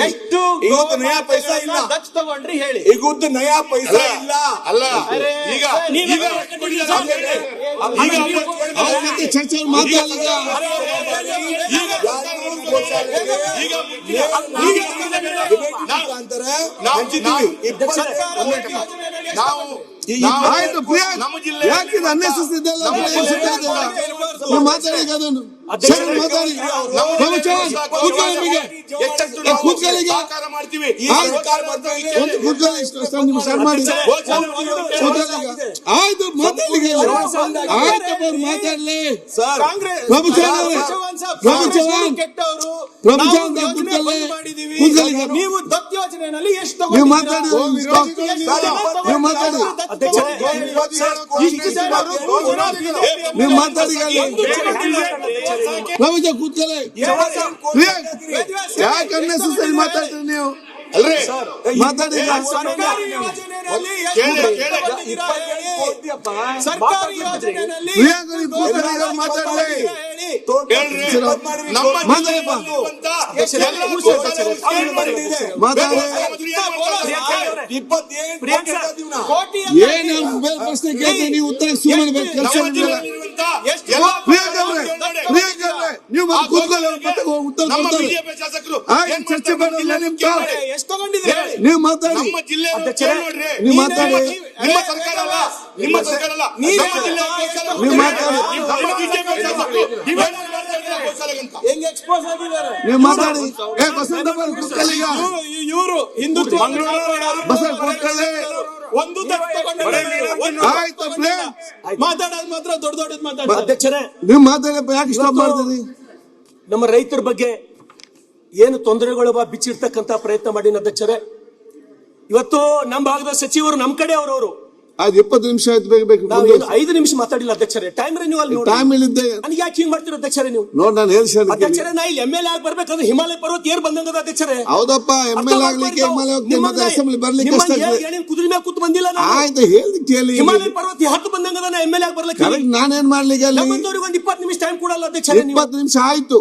ಇವತ್ತು ನಯಾ ಪೈಸಾ ಇಲ್ಲ. ತಗೊಂಡ್ರಿ ಹೇಳಿ. ಇವತ್ತು ನಯಾ ಪೈಸಾ ಇಲ್ಲ. ಅಲ್ಲ ಈಗ ಚರ್ಚೆ ಮಾತಾಡಿ. ಆಯ್ತು ಪ್ರಿಯಾಂಕ್, ಯಾಕೆ ಅನ್ನಿಸ್ತಿದ್ದಲ್ಲ ಮಾತಾಡಿ. ಅದನ್ನು ಮಾತಾಡಿ. ಆಯ್ತು ಮಾತಾಡ್ಲಿ. ಮಾತಾಡ್ಲಿ ಪ್ರಭು ಚವ್ಹಾಣ್ ನೀವು ದತ್ತು ಯೋಜನೆಯಲ್ಲಿ ಎಷ್ಟು ನೀವು ಮಾತಾಡಿ. ನೀವು ಮಾತಾಡಿ. ಪ್ರಭುಜ ಕೂತ್ಕೊಳ್ಳಿ. ಯಾಕೆ ಅನ್ನೆಸೆಸರಿ ಮಾತಾಡ್ತೀರಿ ನೀವು? ಮಾತಾಡಿ. ಏನು ಪ್ರಶ್ನೆ ಕೇಳ್ತೀನಿ, ನೀವು ಉತ್ತರ ಸುಮ್ಮನೆ ಕೆಲಸ. ನೀವು ಕೂತ್ಕೊಳ್ಳಿ, ಉತ್ತರ ನಮ್ಮ ಕೊಡ್ತಾರೆ. ಬಿಜೆಪಿ ಶಾಸಕರು ಆಯ್ತು, ಚರ್ಚೆ ಬೇಡ, ನಿಮ್ ಕಾಲ್. ಎಷ್ಟು ತಗೊಂಡಿದ್ರೆ ನೀವು ಮಾತಾಡಿ, ನಮ್ಮ ಜಿಲ್ಲೆ ನೋಡ್ರಿ, ನೀವು ಮಾತಾಡಿ, ನಿಮ್ಮ ಸರ್ಕಾರ ಅಲ್ಲ, ನಿಮ್ಮ ಸರ್ಕಾರ ಅಲ್ಲ, ನಮ್ಮ ಜಿಲ್ಲೆ ನೀವು ಮಾತಾಡಿ, ನಮ್ಮ ಬಿಜೆಪಿ ಶಾಸಕರು ಡಿಮ್ಯಾಂಡ್ ಮಾಡ್ತಾರೆ ಗೋಶಾಲೆಗಂತ. ಹೆಂಗ್ ಎಕ್ಸ್ಪೋಸ್ ಆಗಿದ್ದಾರೆ ನೀವು ಮಾತಾಡಿ. ಬಸಂತಪ್ಪ ಕೂತ್ಕೊಳ್ಳಿ ಈಗ. ಇವರು ಹಿಂದುತ್ವ ಬಸವ ಕೂತ್ಕೊಳ್ಳಿ. ಒಂದು ತಗೊಂಡಿದ್ದಾರೆ. ಆಯ್ತು, ಪ್ಲೇನ್. ಮಾತಾಡೋದು ಮಾತ್ರ ದೊಡ್ಡ ದೊಡ್ಡದ್ ಮಾತಾಡ್ತಾರೆ. ಅಧ್ಯಕ್ಷರೇ, ನೀವು ಮಾತಾಡಪ್ಪ, ಯಾಕೆ ಸ್ಟಾಪ್ ಮಾಡ್ತೀರಿ? ನಮ್ಮ ರೈತರ ಬಗ್ಗೆ ಏನು ತೊಂದರೆಗಳು ಬಿಚ್ಚಿಡ್ತಕ್ಕಂತ ಪ್ರಯತ್ನ ಮಾಡಿನ ಅಧ್ಯಕ್ಷರೇ, ಇವತ್ತು ನಮ್ಮ ಭಾಗದ ಸಚಿವರು ನಮ್ಮ ಕಡೆ ಅವರವರು ಅದು 20 ನಿಮಿಷ ಆಯ್ತು, ಬೇಕು ನಾವು 5 ನಿಮಿಷ ಮಾತಾಡಿಲ್ಲ ಅಧ್ಯಕ್ಷರೇ. ಟೈಮ್ ರಿನ್ಯೂವಲ್ ಟೈಮ್ ಇಲ್ಲಿದ್ದೆ. ನನಗೆ ಯಾಕೆ ಹಿಂಗ್ ಮಾಡ್ತೀರ ಅಧ್ಯಕ್ಷರೇ ನೀವು? ನೋಡ್, ನಾನು ಹೇಳ್ಸಿ ಅಧ್ಯಕ್ಷರೇ, ನಾ ಇಲ್ಲಿ MLA ಆಗಿ ಬರ್ಬೇಕಂದ್ರೆ ಹಿಮಾಲಯ ಪರ್ವತ ಏರ್ ಬಂದಂಗದ ಅಧ್ಯಕ್ಷರೇ. ಹೌದಪ್ಪ, MLA ಆಗ್ಲಿಕ್ಕೆ ಹಿಮಾಲಯ ಹೋಗ್ತೀನಿ, ಮತ್ತೆ ಅಸೆಂಬ್ಲಿ ಬರ್ಲಿಕ್ಕೆ ಕಷ್ಟ ಆಗ್ತದೆ. ಕುದುರೆ ಮೇಲೆ ಕೂತು ಬಂದಿಲ್ಲ ನಾನು. ಆಯ್ತು, ಹೇಳಿ ಕೇಳಿ. ಹಿಮಾಲಯ ಪರ್ವತ 10 ಬಂದಂಗದ ನಾ MLA ಆಗಿ ಬರ್ಲಿಕ್ಕೆ. ಕರೆಕ್ಟ್, ನಾನೇನ್ ಮಾಡ್ಲಿಕ್ಕೆ ಅಲ್ಲಿ? ನಮ್ಮಂತವ್ರಿಗೆ ಒಂದು 20 ನಿಮಿಷ ಟೈಮ್ ಕೊಡಲ್ಲ ಅಧ್ಯಕ್ಷರೇ. 20 ನಿಮಿಷ ಆಯ್ತು,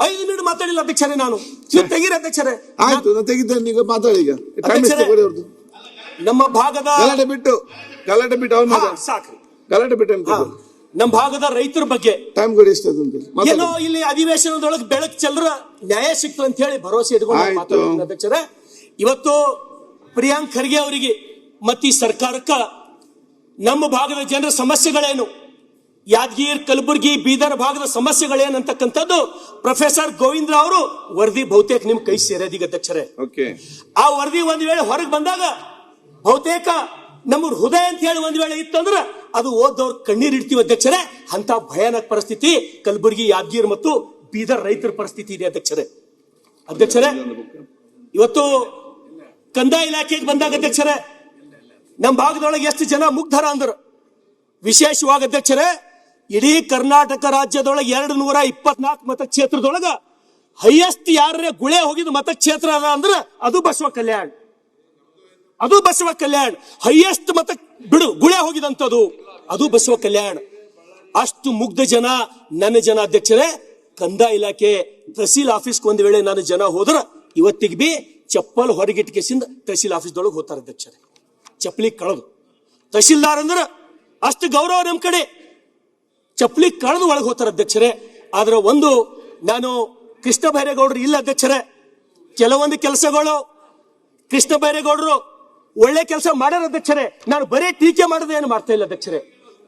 5 ಮಿನಿಟ್ ಮಾತಾಡಿಲ್ಲ ಅಧ್ಯಕ್ಷರೇ. ನಾನು ನೀವು ತೆಗೀರಿ ಅಧ್ಯಕ್ಷರೇ. ಆಯ್ತು, ನಾನು ತೆಗಿದ್ದೇನೆ. ಈಗ ಮಾತಾಡಿ, ಈಗ ಟೈಮ್ ಅಧ್ಯಕ್ಷರೇ, ಎಷ್ಟು ಕೊಡಿ ಅವ್ರದ್ದು. ನಮ್ಮ ಭಾಗದ ಗಲಾಟೆ ಬಿಟ್ಟು ಅವ್ರು ಮಾತಾಡಿ. ಸಾಕ್ರಿ. ಗಲಾಟೆ ಬಿಟ್ಟು ನಮ್ಮ ಭಾಗದ ರೈತರ ಬಗ್ಗೆ ಟೈಮ್ ಕೊಡಿ, ಎಷ್ಟು ಅದು ಅಂತ ಏನೋ ಇಲ್ಲಿ ಅಧಿವೇಶನದೊಳಗೆ ಬೆಳಕು ಚೆಲ್ಲರ ನ್ಯಾಯ ಸಿಕ್ತು ಅಂತ ಹೇಳಿ ಭರವಸೆ ಇಟ್ಕೊಂಡು ಆಯ್ತು. ಮಾತಾಡ್ತೀನಿ ಅಧ್ಯಕ್ಷರೇ. ಇವತ್ತು ಪ್ರಿಯಾಂಕ್ ಖರ್ಗೆ ಅವರಿಗೆ ಮತ್ತು ಈ ಸರ್ಕಾರಕ್ಕ ನಮ್ಮ ಭಾಗದ ಜನರ ಸಮಸ್ಯೆಗಳೇನು, ಯಾದಗಿರಿ, ಕಲಬುರಗಿ, ಬೀದರ್ ಭಾಗದ ಸಮಸ್ಯೆಗಳೇನಂತಕ್ಕಂಥದ್ದು ಪ್ರೊಫೆಸರ್ ಗೋವಿಂದ್ರ ಅವರು ವರದಿ ಬಹುತೇಕ ನಿಮ್ ಕೈ ಸೇರೋದೀಗ ಅಧ್ಯಕ್ಷರೇ. ಓಕೆ, ಆ ವರದಿ ಒಂದ್ ವೇಳೆ ಹೊರಗೆ ಬಂದಾಗ ಬಹುತೇಕ ನಮ್ಮ ಹೃದಯ ಅಂತ ಹೇಳಿ ಒಂದ್ ವೇಳೆ ಇತ್ತಂದ್ರೆ ಅದು ಓದವ್ರ ಕಣ್ಣೀರ್ ಇಡ್ತೀವಿ ಅಧ್ಯಕ್ಷರೇ. ಅಂತ ಭಯಾನಕ ಪರಿಸ್ಥಿತಿ ಕಲಬುರಗಿ, ಯಾದಗಿರಿ ಮತ್ತು ಬೀದರ್ ರೈತರ ಪರಿಸ್ಥಿತಿ ಇದೆ ಅಧ್ಯಕ್ಷರೇ. ಇವತ್ತು ಕಂದಾಯ ಇಲಾಖೆಗೆ ಬಂದಾಗ ಅಧ್ಯಕ್ಷರೇ, ನಮ್ಮ ಭಾಗದೊಳಗೆ ಎಷ್ಟು ಜನ ಮುಗ್ಧರ ಅಂದ್ರು. ವಿಶೇಷವಾಗಿ ಅಧ್ಯಕ್ಷರೇ, ಇಡೀ ಕರ್ನಾಟಕ ರಾಜ್ಯದೊಳಗೆ 224 ಮತಕ್ಷೇತ್ರದೊಳಗ ಹೈಯೆಸ್ಟ್ ಯಾರೇ ಗುಳೆ ಹೋಗಿದ ಮತಕ್ಷೇತ್ರ ಅದ ಅಂದ್ರೆ ಅದು ಬಸವ ಕಲ್ಯಾಣ್. ಹೈಯೆಸ್ಟ್ ಮತ ಗುಳೆ ಹೋಗಿದಂಥದ್ದು ಅದು ಬಸವ ಕಲ್ಯಾಣ್. ಅಷ್ಟು ಮುಗ್ಧ ಜನ, ನನ್ನ ಜನ ಅಧ್ಯಕ್ಷರೇ. ಕಂದಾಯ ಇಲಾಖೆ ತಹಸೀಲ್ ಆಫೀಸ್ಗೆ ಒಂದ್ ವೇಳೆ ನನ್ನ ಜನ ಹೋದ್ರ ಇವತ್ತಿಗೆ ಬಿ ಚಪ್ಪಲ್ ಹೊರಗಿಟ್ಕೆಸಿಂದ ತಹಸೀಲ್ ಆಫೀಸ್ದೊಳಗೆ ಹೋಗ್ತಾರೆ ಅಧ್ಯಕ್ಷರೇ. ಚಪ್ಪಲಿ ಕಳೆದು ತಹಸೀಲ್ದಾರ್ ಅಂದ್ರೆ ಅಷ್ಟು ಗೌರವ ನಮ್ಮ ಕಡೆ. ಚಪ್ಪಲಿ ಕಳೆದು ಒಳಗೆ ಹೋಗ್ತಾರೆ ಅಧ್ಯಕ್ಷರೇ. ಆದ್ರೆ ಒಂದು ನಾನು ಕೃಷ್ಣ ಬೈರೇಗೌಡರು ಇಲ್ಲ ಅಧ್ಯಕ್ಷರೇ, ಕೆಲವೊಂದು ಕೆಲಸಗಳು ಕೃಷ್ಣ ಬೈರೇಗೌಡರು ಒಳ್ಳೆ ಕೆಲಸ ಮಾಡ್ಯಾರ ಅಧ್ಯಕ್ಷರೇ. ನಾನು ಬರೀ ಟೀಕೆ ಮಾಡೋದು ಏನು ಮಾಡ್ತಾ ಇಲ್ಲ ಅಧ್ಯಕ್ಷರೇ.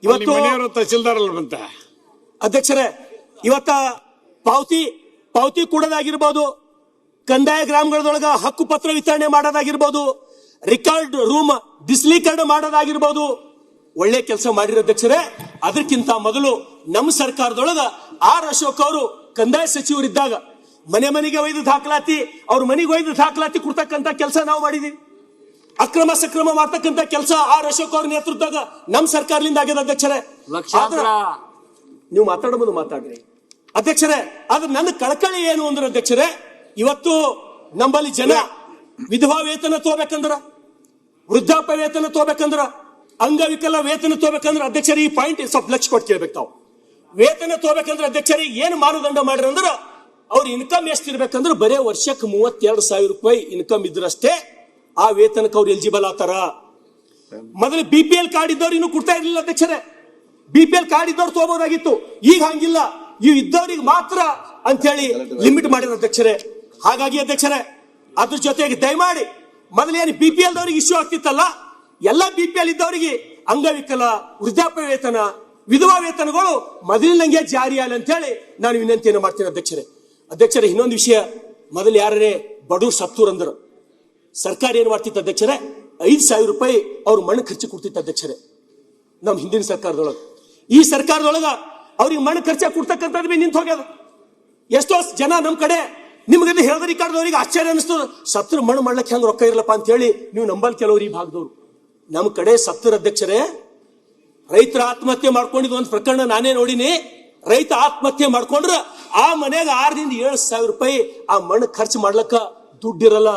ಇವತ್ತು ತಹಸೀಲ್ದಾರ್ ಬಂತ ಅಧ್ಯಕ್ಷರೇ, ಇವತ್ತ ಪಾವತಿ ಕೊಡೋದಾಗಿರ್ಬೋದು, ಕಂದಾಯ ಗ್ರಾಮಗಳದೊಳಗ ಹಕ್ಕು ಪತ್ರ ವಿತರಣೆ ಮಾಡೋದಾಗಿರ್ಬೋದು, ರೆಕಾರ್ಡ್ ರೂಮ್ ಡಿಸ್ಲೀಕರಣ ಮಾಡೋದಾಗಿರ್ಬೋದು, ಒಳ್ಳೆ ಕೆಲಸ ಮಾಡಿರೋ ಅಧ್ಯಕ್ಷರೇ. ಅದಕ್ಕಿಂತ ಮೊದಲು ನಮ್ಮ ಸರ್ಕಾರದೊಳಗ ಆರ್ ಅಶೋಕ್ ಅವರು ಕಂದಾಯ ಸಚಿವರಿದ್ದಾಗ ಮನೆಗೆ ಒಯ್ದು ದಾಖಲಾತಿ, ಅವ್ರ ಮನೆಗೆ ಒಯ್ದು ದಾಖಲಾತಿ ಕೊಡ್ತಕ್ಕಂತ ಕೆಲಸ ನಾವು ಮಾಡಿದೀವಿ. ಅಕ್ರಮ ಸಕ್ರಮ ಮಾಡ್ತಕ್ಕಂತ ಕೆಲಸ ಆರ್ ಅಶೋಕ್ ಅವ್ರ ನೇತೃತ್ವದಾಗ ನಮ್ಮ ಸರ್ಕಾರದಿಂದ ಆಗ್ಯದ ಅಧ್ಯಕ್ಷರೇ. ನೀವು ಮಾತಾಡಬಹುದು ಮಾತಾಡ್ರಿ ಅಧ್ಯಕ್ಷರೇ. ಆದ್ರೆ ನನ್ನ ಕಳಕಳಿ ಏನು ಅಂದ್ರೆ ಅಧ್ಯಕ್ಷರೇ, ಇವತ್ತು ನಮ್ಮಲ್ಲಿ ಜನ ವಿಧವಾ ವೇತನ ತಗೋಬೇಕಂದ್ರ, ವೃದ್ಧಾಪ್ಯ ವೇತನ ತಗೋಬೇಕಂದ್ರ, ಅಂಗವಿಕಲ ವೇತನ ತಗೋಬೇಕಂದ್ರ ಅಧ್ಯಕ್ಷರೇ, ಈ ಪಾಯಿಂಟ್ ಸ್ವಲ್ಪ ಲಕ್ಷ ಕೊಟ್ಟು ಕೇಳ್ಬೇಕು ತಾವು. ವೇತನ ತಗೋಬೇಕಂದ್ರೆ ಅಧ್ಯಕ್ಷರೇ ಏನು ಮಾನದಂಡ ಮಾಡ್ರಿ ಅಂದ್ರ, ಅವ್ರ ಇನ್ಕಮ್ ಎಷ್ಟಿರ್ಬೇಕಂದ್ರೆ ಬರೇ ವರ್ಷಕ್ಕೆ 32,000 ರೂಪಾಯಿ ಇನ್ಕಮ್ ಇದ್ರಷ್ಟೇ ಆ ವೇತನಕ್ಕೆ ಅವ್ರು ಎಲಿಜಿಬಲ್ ಆತಾರ. ಮೊದಲು BPL ಕಾರ್ಡ್ ಇದ್ದವ್ರು ಇನ್ನೂ ಕೊಡ್ತಾ ಇರ್ಲಿಲ್ಲ ಅಧ್ಯಕ್ಷರೇ. BPL ಕಾರ್ಡ್ ಇದ್ದವ್ರು ತಗೋಬಹುದಾಗಿತ್ತು, ಈಗ ಹಂಗಿಲ್ಲ, ಇವು ಇದ್ದವ್ರಿಗೆ ಮಾತ್ರ ಅಂತ ಹೇಳಿ ಲಿಮಿಟ್ ಮಾಡಿದ ಅಧ್ಯಕ್ಷರೇ. ಹಾಗಾಗಿ ಅಧ್ಯಕ್ಷರೇ, ಅದ್ರ ಜೊತೆಗೆ ದಯಮಾಡಿ ಮೊದಲೇನು BPL ದವರಿಗೆ ಇಶ್ಯೂ ಆಗ್ತಿತ್ತಲ್ಲ, ಎಲ್ಲ BPL ಇದ್ದವರಿಗೆ ಅಂಗವಿಕಲ, ವೃದ್ಧಾಪ್ಯ ವೇತನ, ವಿಧವಾ ವೇತನಗಳು ಮೊದಲಿನಂಗೆ ಜಾರಿ ಆಗಲಿ ಅಂತ ಹೇಳಿ ನಾನು ವಿನಂತಿಯನ್ನು ಮಾಡ್ತೀನಿ ಅಧ್ಯಕ್ಷರೇ. ಇನ್ನೊಂದು ವಿಷಯ, ಮೊದಲು ಯಾರೇ ಬಡವ್ರು ಸತ್ತೂರ್ ಅಂದ್ರು ಸರ್ಕಾರ ಏನ್ ಮಾಡ್ತಿತ್ತು ಅಧ್ಯಕ್ಷರೇ, 5,000 ರೂಪಾಯಿ ಅವ್ರ ಮಣ್ಣು ಖರ್ಚು ಕೊಡ್ತಿತ್ತು ಅಧ್ಯಕ್ಷರೇ. ನಮ್ಮ ಹಿಂದಿನ ಸರ್ಕಾರದೊಳಗ, ಈ ಸರ್ಕಾರದೊಳಗ ಅವ್ರಿಗೆ ಮಣ್ಣು ಖರ್ಚು ಕೊಡ್ತಕ್ಕಂಥದ್ದು ಬಿ ನಿಂತು ಹೋಗ್ಯದ. ಎಷ್ಟೋ ಜನ ನಮ್ಮ ಕಡೆ ನಿಮ್ಗೆ ಹೇಳಿದ್ರಿ ಕಾಡ್ದವ್ರಿಗೆ ಆಶ್ಚರ್ಯ ಅನಿಸ್ತದ, ಸತ್ರ ಮಣ್ಣು ಮಾಡ್ಲಿಕ್ಕೆ ಹೆಂಗ್ ರೊಕ್ಕ ಇರಲಪ್ಪ ಅಂತ ಹೇಳಿ ನೀವು ನಂಬಲ್ ಕೆಲವ್ರು ಈ ಭಾಗದವ್ರು. ನಮ್ಮ ಕಡೆ ಸತ್ತರ ಅಧ್ಯಕ್ಷರೇ, ರೈತರ ಆತ್ಮಹತ್ಯೆ ಮಾಡ್ಕೊಂಡಿದ್ ಒಂದು ಪ್ರಕರಣ ನಾನೇ ನೋಡಿನಿ. ರೈತ ಆತ್ಮಹತ್ಯೆ ಮಾಡ್ಕೊಂಡ್ರ ಆ ಮನೆಗೆ 6,000 ರಿಂದ 7,000 ರೂಪಾಯಿ ಆ ಮಣ್ಣು ಖರ್ಚು ಮಾಡ್ಲಕ್ಕ ದುಡ್ಡಿರಲ್ಲ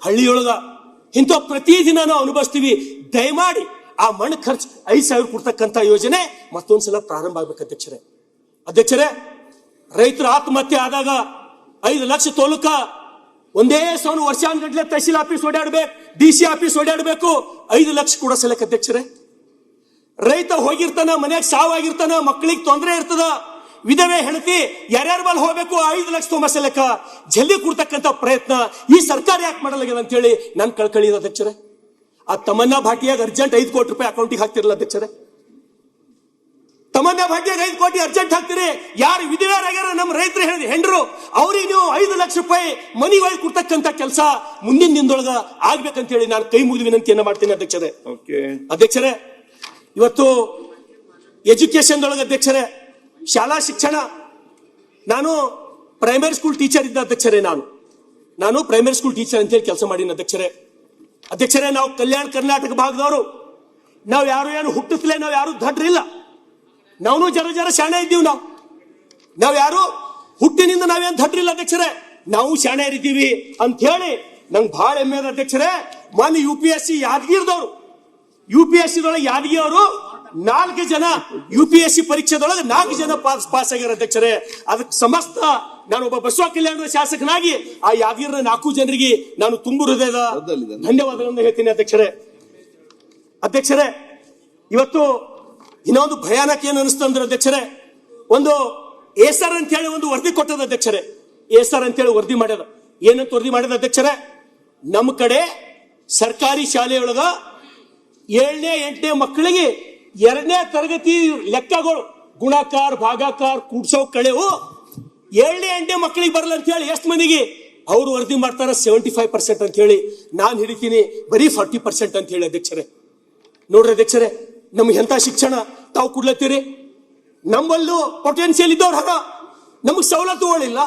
ಹಳ್ಳಿಯೊಳಗ. ಇಂಥ ಪ್ರತಿದಿನ ನಾವು ಅನುಭವಿಸ್ತೀವಿ. ದಯಮಾಡಿ ಆ ಮಣ್ಣು ಖರ್ಚು 5,000 ಕೊಡ್ತಕ್ಕಂಥ ಯೋಜನೆ ಮತ್ತೊಂದ್ಸಲ ಪ್ರಾರಂಭ ಆಗ್ಬೇಕು ಅಧ್ಯಕ್ಷರೇ. ರೈತರ ಆತ್ಮಹತ್ಯೆ ಆದಾಗ 5 ಲಕ್ಷ ತೋಲಕ ಒಂದೇ ಸೌನು ವರ್ಷಾನ್ಗಟ್ಲೆ ತಹಸೀಲ್ ಆಫೀಸ್ ಓಡಾಡ್ಬೇಕು, DC ಆಫೀಸ್ ಓಡಾಡ್ಬೇಕು, 5 ಲಕ್ಷ ಕೂಡ ಸಲಕ ಅಧ್ಯಕ್ಷರೇ. ರೈತ ಹೋಗಿರ್ತಾನ, ಮನ್ಯಾಗ ಸಾವಾಗಿರ್ತಾನ, ಮಕ್ಕಳಿಗೆ ತೊಂದರೆ ಇರ್ತದ, ವಿಧವೆ ಹೆಂಡತಿ ಯಾರ್ಯಾರ ಮೇಲೆ ಹೋಗ್ಬೇಕು 5 ಲಕ್ಷ ತೊಂಬತ್ತು ಲೆಕ್ಕ ಜಲ್ದಿ ಕೊಡ್ತಕ್ಕಂಥ ಪ್ರಯತ್ನ ಈ ಸರ್ಕಾರ ಯಾಕೆ ಮಾಡಲಾಗಿದೆ ಅಂತ ಹೇಳಿ ನಾನು ಕಳ್ಕಳಿ ಅಧ್ಯಕ್ಷರೇ. ಆ ತಮನ್ನಾ ಭಾಟಿಯಾಗ ಅರ್ಜೆಂಟ್ 5 ಕೋಟಿ ರೂಪಾಯಿ ಅಕೌಂಟಿಗೆ ಹಾಕ್ತಿರಲ್ಲ ಅಧ್ಯಕ್ಷರೇ. ತಮನ್ನಾ ಭಾಟಿಯಾಗ 5 ಕೋಟಿ ಅರ್ಜೆಂಟ್ ಹಾಕ್ತಿರಿ. ಯಾರು ವಿಧವೆಯರಾಗ್ಯಾರ ನಮ್ಮ ರೈತರು ಹೆಂಡ್ರು ಅವ್ರಿಗೆ ನೀವು 5 ಲಕ್ಷ ರೂಪಾಯಿ ಮನಿ ಒಳಗೆ ಕೊಡ್ತಕ್ಕಂಥ ಕೆಲಸ ಮುಂದಿನ ದಿನದೊಳಗ ಆಗ್ಬೇಕಂತ ಹೇಳಿ ನಾನು ಕೈ ಮುಗಿದು ವಿನಂತಿಯನ್ನ ಮಾಡ್ತೀನಿ ಅಧ್ಯಕ್ಷರೇ. ಅಧ್ಯಕ್ಷರೇ, ಇವತ್ತು ಎಜುಕೇಶನ್ ಒಳಗೆ ಅಧ್ಯಕ್ಷರೇ, ಶಾಲಾ ಶಿಕ್ಷಣ, ನಾನು ಪ್ರೈಮರಿ ಸ್ಕೂಲ್ ಟೀಚರ್ ಇದ್ದ ಅಧ್ಯಕ್ಷರೇ. ನಾನು ಪ್ರೈಮರಿ ಸ್ಕೂಲ್ ಟೀಚರ್ ಅಂತೇಳಿ ಕೆಲಸ ಮಾಡಿನ ಅಧ್ಯಕ್ಷರೇ. ಅಧ್ಯಕ್ಷರೇ, ನಾವು ಕಲ್ಯಾಣ ಕರ್ನಾಟಕ ಭಾಗದವರು, ನಾವು ಏನು ಹುಟ್ಟಿಸ್ಲೇ ನಾವು ಯಾರು ದಡ್ರಿಲ್ಲ. ನಾವು ಜರ ಶಾಣೆ ಇದ್ದೀವಿ. ನಾವು ಯಾರು ಹುಟ್ಟಿನಿಂದ ನಾವೇನು ದಡ್ರಿಲ್ಲ ಅಧ್ಯಕ್ಷರೇ. ನಾವು ಶಾಣೆ ಇದ್ದೀವಿ ಅಂತ ಹೇಳಿ ನಂಗೆ ಬಹಳ ಹೆಮ್ಮೆ ಅದ ಅಧ್ಯಕ್ಷರೇ. ಮೊನ್ನೆ UPSC ಯಾದಗಿರಿದವರು, UPSC ಯಾದಗಿರಿ ಅವರು 4 ಜನ UPSC ಪರೀಕ್ಷೆದೊಳಗೆ 4 ಜನ ಪಾಸ್ ಆಗ್ಯಾರ ಅಧ್ಯಕ್ಷರೇ. ಅದಕ್ಕೆ ಸಮಸ್ತ ನಾನು ಒಬ್ಬ ಬಸವ ಕಲ್ಯಾಣದ ಶಾಸಕನಾಗಿ ಆ ಯಾದಗಿರಿನ 4 ಜನರಿಗೆ ನಾನು ತುಂಬು ಹೃದಯದ ಧನ್ಯವಾದಗಳನ್ನು ಹೇಳ್ತೀನಿ ಅಧ್ಯಕ್ಷರೇ. ಅಧ್ಯಕ್ಷರೇ, ಇವತ್ತು ಇನ್ನೊಂದು ಭಯಾನಕ ಏನು ಅನಿಸ್ತಂದ್ರೆ ಅಧ್ಯಕ್ಷರೇ, ಒಂದು ಏಸರ್ ಅಂತ ಹೇಳಿ ಒಂದು ವರದಿ ಕೊಟ್ಟದ ಅಧ್ಯಕ್ಷರೇ. ಏಸರ್ ಅಂತ ಹೇಳಿ ವರದಿ ಮಾಡ್ಯದ. ಏನಂತ ವರದಿ ಮಾಡ್ಯದ ಅಧ್ಯಕ್ಷರೇ? ನಮ್ಮ ಕಡೆ ಸರ್ಕಾರಿ ಶಾಲೆಯೊಳಗ 7ನೇ 8ನೇ ಮಕ್ಕಳಿಗೆ 2ನೇ ತರಗತಿ ಲೆಕ್ಕಗಳು ಗುಣಾಕಾರ ಭಾಗಾಕಾರ ಕೂಡ್ಸೋ ಕಳೆವು 7ನೇ 8ನೇ ಮಕ್ಕಳಿಗೆ ಬರಲ್ಲ ಅಂತ ಹೇಳಿ ಎಷ್ಟು ಮಂದಿಗೆ ಅವರು ವರದಿ ಮಾಡ್ತಾರ? 75% ಅಂತ ಹೇಳಿ. ನಾನು ಹಿಡಿತೀನಿ ಬರೀ 40% ಅಂತ ಹೇಳಿ ಅಧ್ಯಕ್ಷರೇ. ನೋಡ್ರಿ ಅಧ್ಯಕ್ಷರೇ, ನಮ್ಗೆ ಎಂತ ಶಿಕ್ಷಣ ತಾವು ಕೊಡ್ಲತ್ತೀರಿ? ನಮ್ಮಲ್ಲೂ ಪೊಟೆನ್ಶಿಯಲ್ ಇದ್ದವ್ರು ಹರ, ನಮಗ್ ಸವಲತ್ತುಗಳಿಲ್ಲ,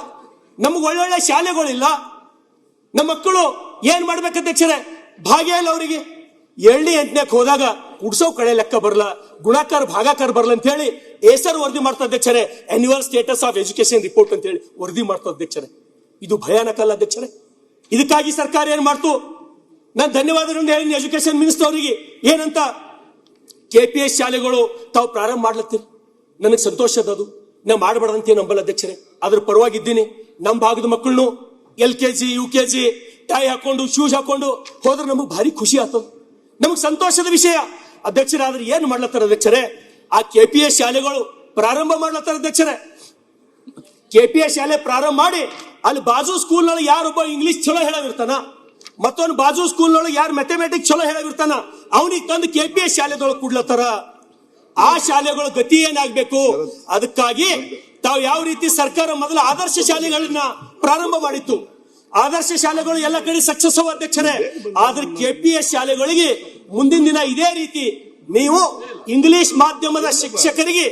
ನಮಗ್ ಒಳ್ಳೊಳ್ಳೆ ಶಾಲೆಗಳಿಲ್ಲ. ನಮ್ಮ ಮಕ್ಕಳು ಏನ್ ಮಾಡ್ಬೇಕು ಅಧ್ಯಕ್ಷರೇ? ಭಾಗ್ಯ ಇಲ್ಲ ಅವರಿಗೆ. 7ನೇ 8ನೇಕ್ಕೆ ಹೋದಾಗ ಕುಡ್ಸೋ ಕಡೆ ಲೆಕ್ಕ ಬರಲ್ಲ, ಗುಣಾಕಾರ ಭಾಗಾಕಾರ ಬರಲ್ಲ ಅಂತ ಹೇಳಿ ಏಸರ್ ವರದಿ ಮಾಡ್ತಾ ಅಧ್ಯಕ್ಷರೇ. Annual status of education report ಅಂತ ಹೇಳಿ ವರದಿ ಮಾಡ್ತಾ ಅಧ್ಯಕ್ಷರೇ. ಇದು ಭಯಾನಕ ಅಲ್ಲ ಅಧ್ಯಕ್ಷರೇ? ಇದಕ್ಕಾಗಿ ಸರ್ಕಾರ ಏನ್ ಮಾಡ್ತು? ನಾನು ಧನ್ಯವಾದಗಳನ್ನು ಹೇಳಿನಿ ಎಜುಕೇಶನ್ ಮಿನಿಸ್ಟರ್ ಅವರಿಗೆ. ಏನಂತ? KPS ಶಾಲೆಗಳು ತಾವು ಪ್ರಾರಂಭ ಮಾಡ್ಲತ್ತೀರಿ, ನನಗೆ ಸಂತೋಷ ಅದು. ನಾ ಮಾಡಬಾರ್ದಂತ ನಂಬಲ್ಲ ಅಧ್ಯಕ್ಷರೇ. ಅದ್ರ ಪರವಾಗಿದ್ದೀನಿ. ನಮ್ಮ ಭಾಗದ ಮಕ್ಕಳನ್ನು LKG UKG ಟೈ ಹಾಕೊಂಡು ಶೂಸ್ ಹಾಕೊಂಡು ಹೋದ್ರೆ ನಮಗೆ ಭಾರಿ ಖುಷಿ ಆಗ್ತದೆ, ನಮಗೆ ಸಂತೋಷದ ವಿಷಯ ಅಧ್ಯಕ್ಷರೇ. ಆದ್ರೆ ಏನ್ ಮಾಡ್ಲತ್ತಾರ ಅಧ್ಯಕ್ಷರೇ? ಆ KPS ಶಾಲೆಗಳು ಪ್ರಾರಂಭ ಮಾಡ್ಲತ್ತಾರ ಅಧ್ಯಕ್ಷರೇ. KPS ಶಾಲೆ ಪ್ರಾರಂಭ ಮಾಡಿ ಅಲ್ಲಿ ಬಾಜು ಸ್ಕೂಲ್ನೊಳಗೆ ಯಾರೊಬ್ಬ ಇಂಗ್ಲಿಷ್ ಚಲೋ ಹೇಳೋದಿರ್ತಾನ, ಮತ್ತೊಂದು ಬಾಜು ಸ್ಕೂಲ್ನೊಳಗೆ ಯಾರು ಮ್ಯಾಥಮೆಟಿಕ್ಸ್ ಚಲೋ ಹೇಳೋದಿರ್ತಾನ, ಅವನಿಗೆ ತಂದು KPS ಶಾಲೆದೊಳಗೆ ಕೊಡ್ಲತ್ತಾರ. ಆ ಶಾಲೆಗಳ ಗತಿ ಏನಾಗಬೇಕು? ಅದಕ್ಕಾಗಿ ತಾವು ಯಾವ ರೀತಿ ಸರ್ಕಾರ ಮೊದಲು ಆದರ್ಶ ಶಾಲೆಗಳನ್ನ ಪ್ರಾರಂಭ ಮಾಡಿತ್ತು, ಆದರ್ಶ ಶಾಲೆಗಳು ಎಲ್ಲ ಕಡೆ ಸಕ್ಸಸ್ ಅಧ್ಯಕ್ಷರೇ. ಆದ್ರೆ KPS ಶಾಲೆಗಳಿಗೆ ಮುಂದಿನ ದಿನ ಇದೇ ರೀತಿ ನೀವು ಇಂಗ್ಲಿಷ್ ಮಾಧ್ಯಮದ ಶಿಕ್ಷಕರಿಗೆ